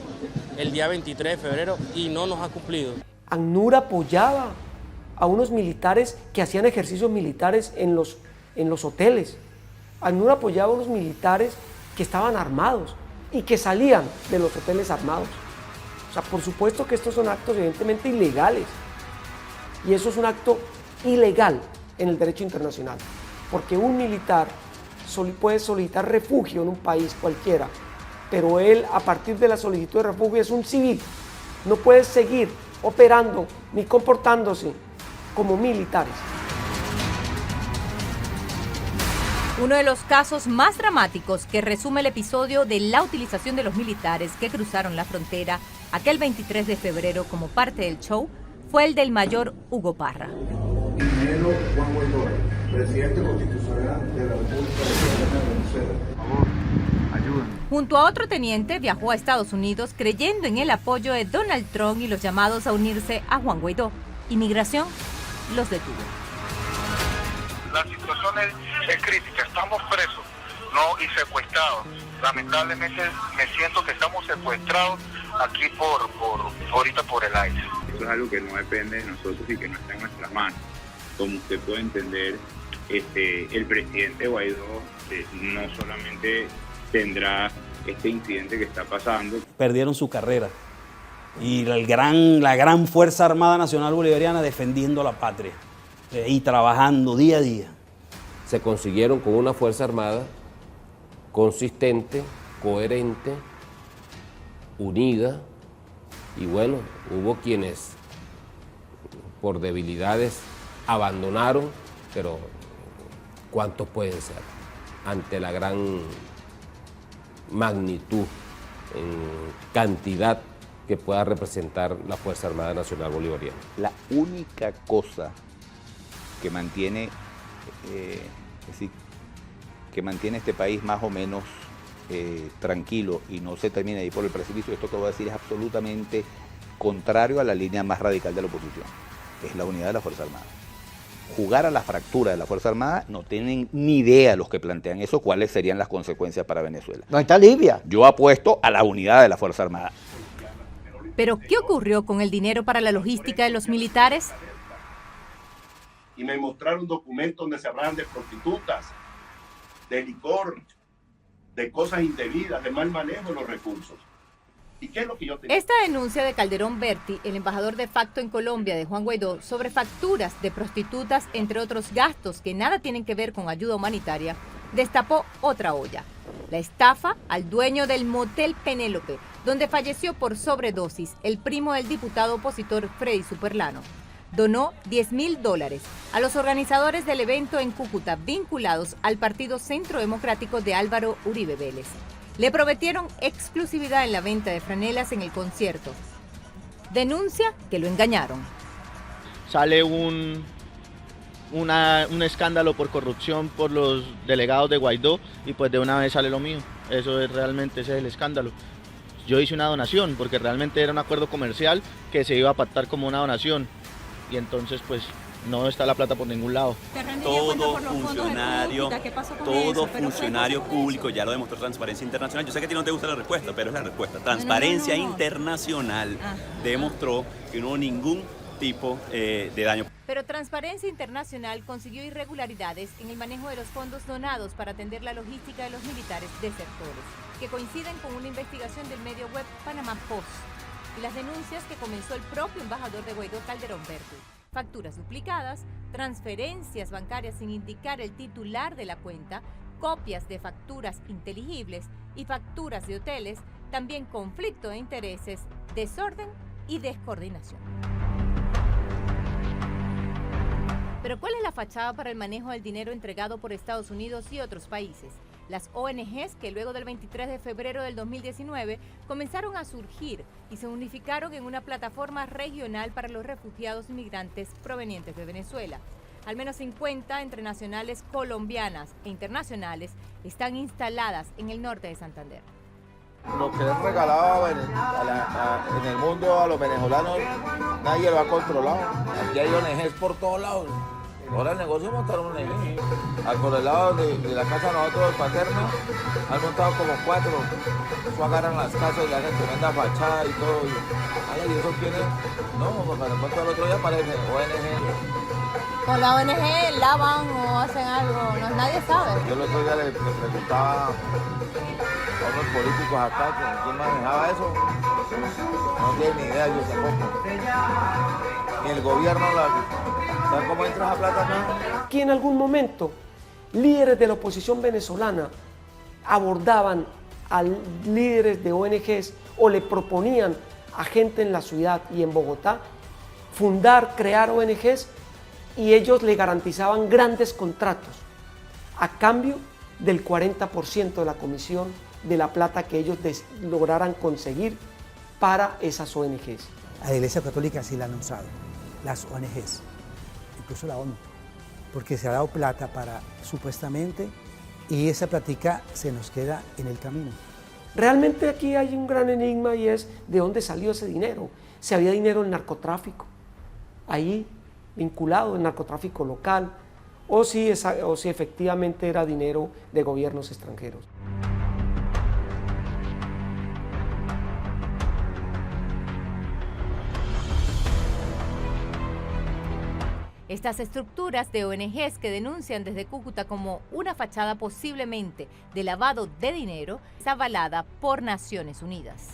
el día 23 de febrero y no nos ha cumplido. ACNUR apoyaba a unos militares que hacían ejercicios militares en los hoteles. ACNUR apoyaba a unos militares que estaban armados y que salían de los hoteles armados. O sea, por supuesto que estos son actos evidentemente ilegales. Y eso es un acto ilegal en el derecho internacional. Porque un militar puede solicitar refugio en un país cualquiera, pero él, a partir de la solicitud de refugio, es un civil. No puede seguir operando ni comportándose como militares. Uno de los casos más dramáticos que resume el episodio de la utilización de los militares que cruzaron la frontera aquel 23 de febrero como parte del show fue el del mayor Hugo Parra. Ingeniero Juan Guaidó, presidente constitucional de la República de Venezuela. Por favor, ayúdenme. Junto a otro teniente viajó a Estados Unidos creyendo en el apoyo de Donald Trump y los llamados a unirse a Juan Guaidó. Inmigración los detuvo. La situación es crítica, estamos presos y secuestrados. Lamentablemente me siento que estamos secuestrados aquí ahorita por el aire. Eso es algo que no depende de nosotros y que no está en nuestras manos. Como usted puede entender, el presidente Guaidó no solamente tendrá este incidente que está pasando. Perdieron su carrera y la gran Fuerza Armada Nacional Bolivariana defendiendo la patria y trabajando día a día. Se consiguieron con una Fuerza Armada consistente, coherente, unida, y bueno, hubo quienes por debilidades abandonaron, pero ¿cuántos pueden ser? Ante la gran magnitud en cantidad que pueda representar la Fuerza Armada Nacional Bolivariana. La única cosa que mantiene, que mantiene este país más o menos tranquilo y no se termina de ir por el precipicio, esto que voy a decir es absolutamente contrario a la línea más radical de la oposición, es la unidad de la Fuerza Armada. Jugar a la fractura de la Fuerza Armada, no tienen ni idea los que plantean eso, cuáles serían las consecuencias para Venezuela. ¿Dónde está Libia? Yo apuesto a la unidad de la Fuerza Armada. ¿Pero qué ocurrió con el dinero para la logística de los militares? Y me mostraron documentos donde se hablaban de prostitutas, de licor, de cosas indebidas, de mal manejo de los recursos. ¿Y qué es lo que yo tenía? Esta denuncia de Calderón Berti, el embajador de facto en Colombia de Juan Guaidó, sobre facturas de prostitutas, entre otros gastos que nada tienen que ver con ayuda humanitaria, destapó otra olla. La estafa al dueño del motel Penélope, donde falleció por sobredosis el primo del diputado opositor Freddy Superlano. Donó $10.000 a los organizadores del evento en Cúcuta vinculados al Partido Centro Democrático de Álvaro Uribe Vélez. Le prometieron exclusividad en la venta de franelas en el concierto. Denuncia que lo engañaron. Sale un escándalo por corrupción por los delegados de Guaidó y pues de una vez sale lo mío. Ese es el escándalo. Yo hice una donación porque realmente era un acuerdo comercial que se iba a pactar como una donación y entonces pues no está la plata por ningún lado. Todo funcionario público, ya lo demostró Transparencia Internacional. Yo sé que a ti no te gusta la respuesta, pero es la respuesta. Transparencia Internacional demostró que no hubo ningún tipo de daño. Pero Transparencia Internacional consiguió irregularidades en el manejo de los fondos donados para atender la logística de los militares desertores, que coinciden con una investigación del medio web Panama Post y las denuncias que comenzó el propio embajador de Guaidó, Calderón Verde. Facturas duplicadas, transferencias bancarias sin indicar el titular de la cuenta, copias de facturas inteligibles y facturas de hoteles, también conflicto de intereses, desorden y descoordinación. Pero ¿cuál es la fachada para el manejo del dinero entregado por Estados Unidos y otros países? Las ONGs que luego del 23 de febrero del 2019 comenzaron a surgir y se unificaron en una plataforma regional para los refugiados y migrantes provenientes de Venezuela. Al menos 50 entre nacionales colombianas e internacionales están instaladas en el norte de Santander. Lo que han regalado en el mundo a los venezolanos, nadie lo ha controlado. Aquí hay ONGs por todos lados. Ahora el negocio es montar un ONG. Al correlado de la casa de nosotros, el paterno, han montado como 4. Eso agarran las casas y le hacen tremenda fachada y todo. ¿Y eso quién es? No, porque de pronto al otro día aparece ONG. Con la ONG lavan o hacen algo, nadie sabe. Yo el otro día le preguntaba a unos políticos acá quién manejaba eso. No tiene ni idea, yo tampoco. Ni el gobierno, ¿sabes cómo entra esa plata acá? Que en algún momento líderes de la oposición venezolana abordaban a líderes de ONGs o le proponían a gente en la ciudad y en Bogotá crear ONGs, y ellos le garantizaban grandes contratos a cambio del 40% de la comisión de la plata que ellos lograran conseguir para esas ONGs. A la Iglesia Católica sí la han usado, las ONGs, incluso la ONU, porque se ha dado plata para, supuestamente, y esa plática se nos queda en el camino. Realmente aquí hay un gran enigma, y es de dónde salió ese dinero. Si había dinero en narcotráfico, ahí vinculado al narcotráfico local, o si efectivamente era dinero de gobiernos extranjeros. Estas estructuras de ONGs que denuncian desde Cúcuta como una fachada posiblemente de lavado de dinero es avalada por Naciones Unidas.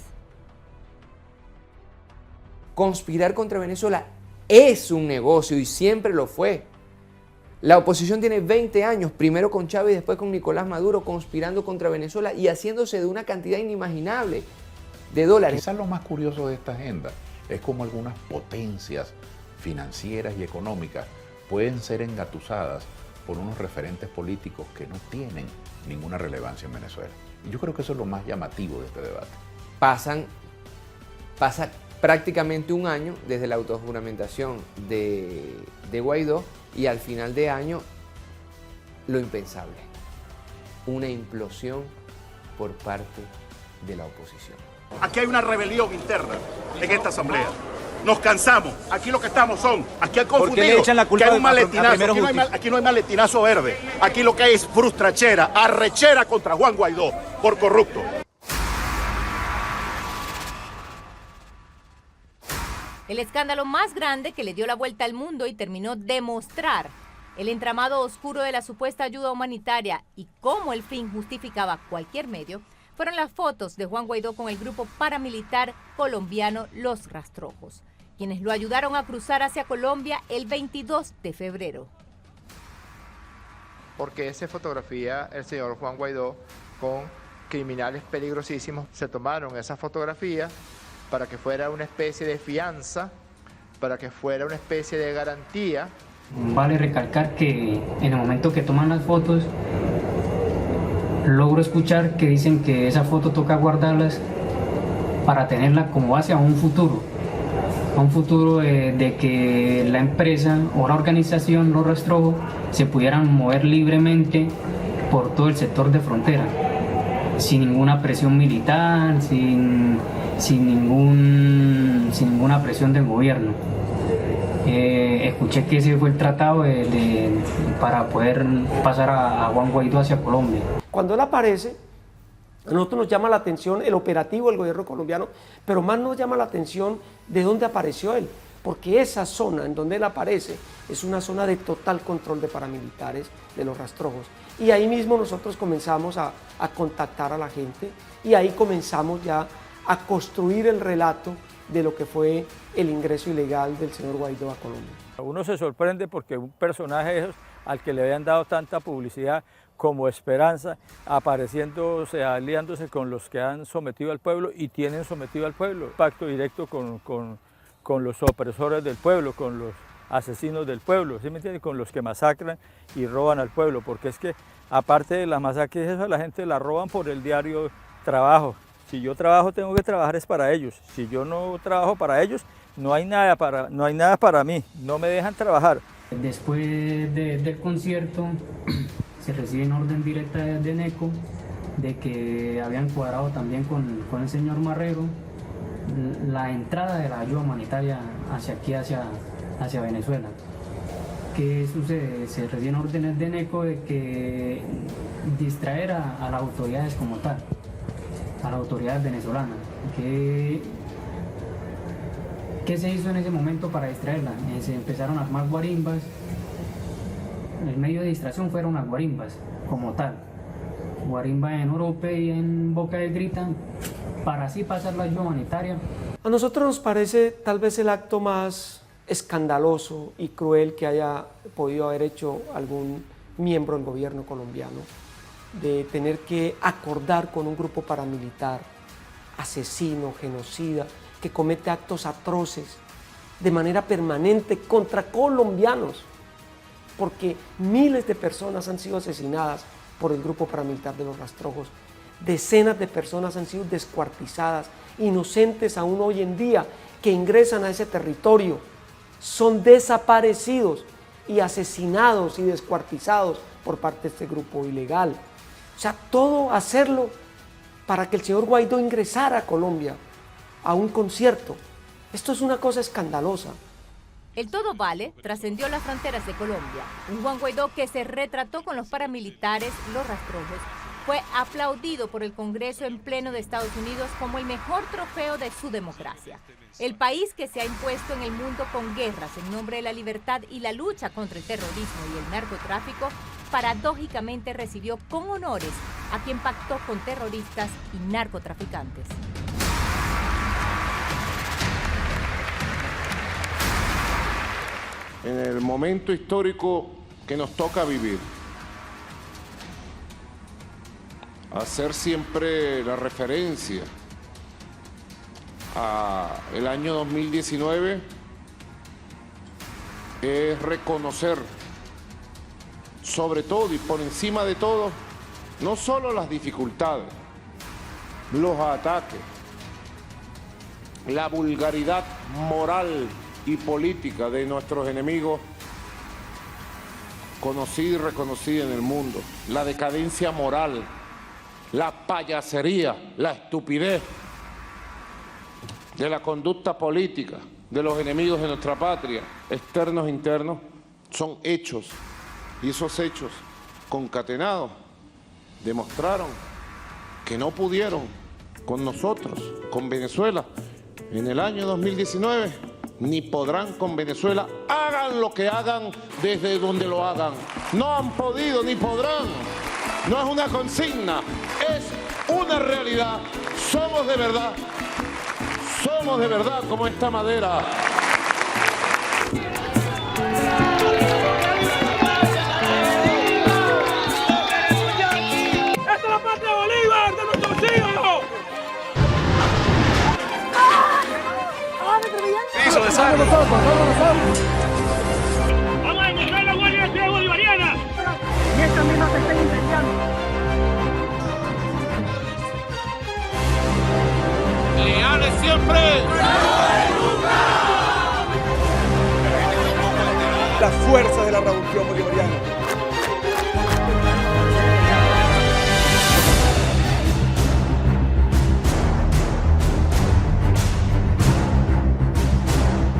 Conspirar contra Venezuela es un negocio y siempre lo fue. La oposición tiene 20 años, primero con Chávez y después con Nicolás Maduro, conspirando contra Venezuela y haciéndose de una cantidad inimaginable de dólares. Quizás lo más curioso de esta agenda es cómo algunas potencias financieras y económicas pueden ser engatusadas por unos referentes políticos que no tienen ninguna relevancia en Venezuela. Y yo creo que eso es lo más llamativo de este debate. Pasa prácticamente un año desde la autojuramentación de Guaidó y al final de año lo impensable, una implosión por parte de la oposición. Aquí hay una rebelión interna en esta asamblea. Nos cansamos. Aquí lo que estamos aquí hay confundido. ¿Por qué le echan la culpa que hay un a maletinazo? Aquí no hay maletinazo verde. Aquí lo que hay es frustrachera, arrechera contra Juan Guaidó por corrupto. El escándalo más grande que le dio la vuelta al mundo y terminó de mostrar el entramado oscuro de la supuesta ayuda humanitaria y cómo el fin justificaba cualquier medio, fueron las fotos de Juan Guaidó con el grupo paramilitar colombiano Los Rastrojos, quienes lo ayudaron a cruzar hacia Colombia el 22 de febrero. Porque se fotografía el señor Juan Guaidó con criminales peligrosísimos. Se tomaron esas fotografías para que fuera una especie de fianza, para que fuera una especie de garantía. Vale recalcar que en el momento que toman las fotos, logro escuchar que dicen que esa foto toca guardarlas para tenerla como base a un futuro de que la empresa o la organización Los Rastrojos se pudieran mover libremente por todo el sector de frontera, sin ninguna presión militar, sin ninguna presión del gobierno. Escuché que ese fue el tratado para poder pasar a Juan Guaidó hacia Colombia. Cuando él aparece, a nosotros nos llama la atención el operativo del gobierno colombiano, pero más nos llama la atención de dónde apareció él, porque esa zona en donde él aparece es una zona de total control de paramilitares de los rastrojos. Y ahí mismo nosotros comenzamos a contactar a la gente y ahí comenzamos ya a construir el relato de lo que fue el ingreso ilegal del señor Guaidó a Colombia. Uno se sorprende porque un personaje de esos al que le habían dado tanta publicidad como Esperanza, apareciéndose, aliándose con los que han sometido al pueblo y tienen sometido al pueblo. Pacto directo con los opresores del pueblo, con los asesinos del pueblo, ¿sí me entiendes? Con los que masacran y roban al pueblo, porque es que aparte de las masacres, eso a la gente la roban por el diario trabajo. Si yo trabajo, tengo que trabajar es para ellos. Si yo no trabajo para ellos, no hay nada para mí, no me dejan trabajar. Después del concierto se recibe en orden directa de NECO de que habían cuadrado también con el señor Marrero la entrada de la ayuda humanitaria hacia aquí, hacia Venezuela. ¿Qué sucede? Se reciben órdenes de NECO de que distraer a las autoridades como tal, a las autoridades venezolanas. ¿Qué se hizo en ese momento para distraerla? Se empezaron a armar guarimbas. El medio de distracción fueron las guarimbas, como tal. Guarimbas en Orope y en Boca de Grita, para así pasar la ayuda humanitaria. A nosotros nos parece tal vez el acto más escandaloso y cruel que haya podido haber hecho algún miembro del gobierno colombiano, de tener que acordar con un grupo paramilitar, asesino, genocida, que comete actos atroces de manera permanente contra colombianos, porque miles de personas han sido asesinadas por el grupo paramilitar de los Rastrojos, decenas de personas han sido descuartizadas, inocentes aún hoy en día que ingresan a ese territorio, son desaparecidos y asesinados y descuartizados por parte de este grupo ilegal. O sea, todo hacerlo para que el señor Guaidó ingresara a Colombia a un concierto. Esto es una cosa escandalosa. El todo vale trascendió las fronteras de Colombia. Un Juan Guaidó que se retrató con los paramilitares, los rastrojos, fue aplaudido por el Congreso en pleno de Estados Unidos como el mejor trofeo de su democracia. El país que se ha impuesto en el mundo con guerras en nombre de la libertad y la lucha contra el terrorismo y el narcotráfico, paradójicamente recibió con honores a quien pactó con terroristas y narcotraficantes. En el momento histórico que nos toca vivir, hacer siempre la referencia al año 2019 es reconocer, sobre todo y por encima de todo, no solo las dificultades, los ataques, la vulgaridad moral y política de nuestros enemigos, conocida y reconocida en el mundo, la decadencia moral, la payasería, la estupidez de la conducta política de los enemigos de nuestra patria, externos e internos, son hechos, y esos hechos concatenados demostraron que no pudieron con nosotros, con Venezuela, en el año 2019, ni podrán con Venezuela, hagan lo que hagan desde donde lo hagan. No han podido ni podrán. No es una consigna, es una realidad. Somos de verdad como esta madera. ¡Esta es la patria de Bolívar, de nuestros hijos! ¡Piso de sangre! ¡Vamos a demostrar la Guardia Nacional Bolivariana! Mientras mismas se estén incendiando. ¡Leales siempre! La fuerza de la revolución bolivariana.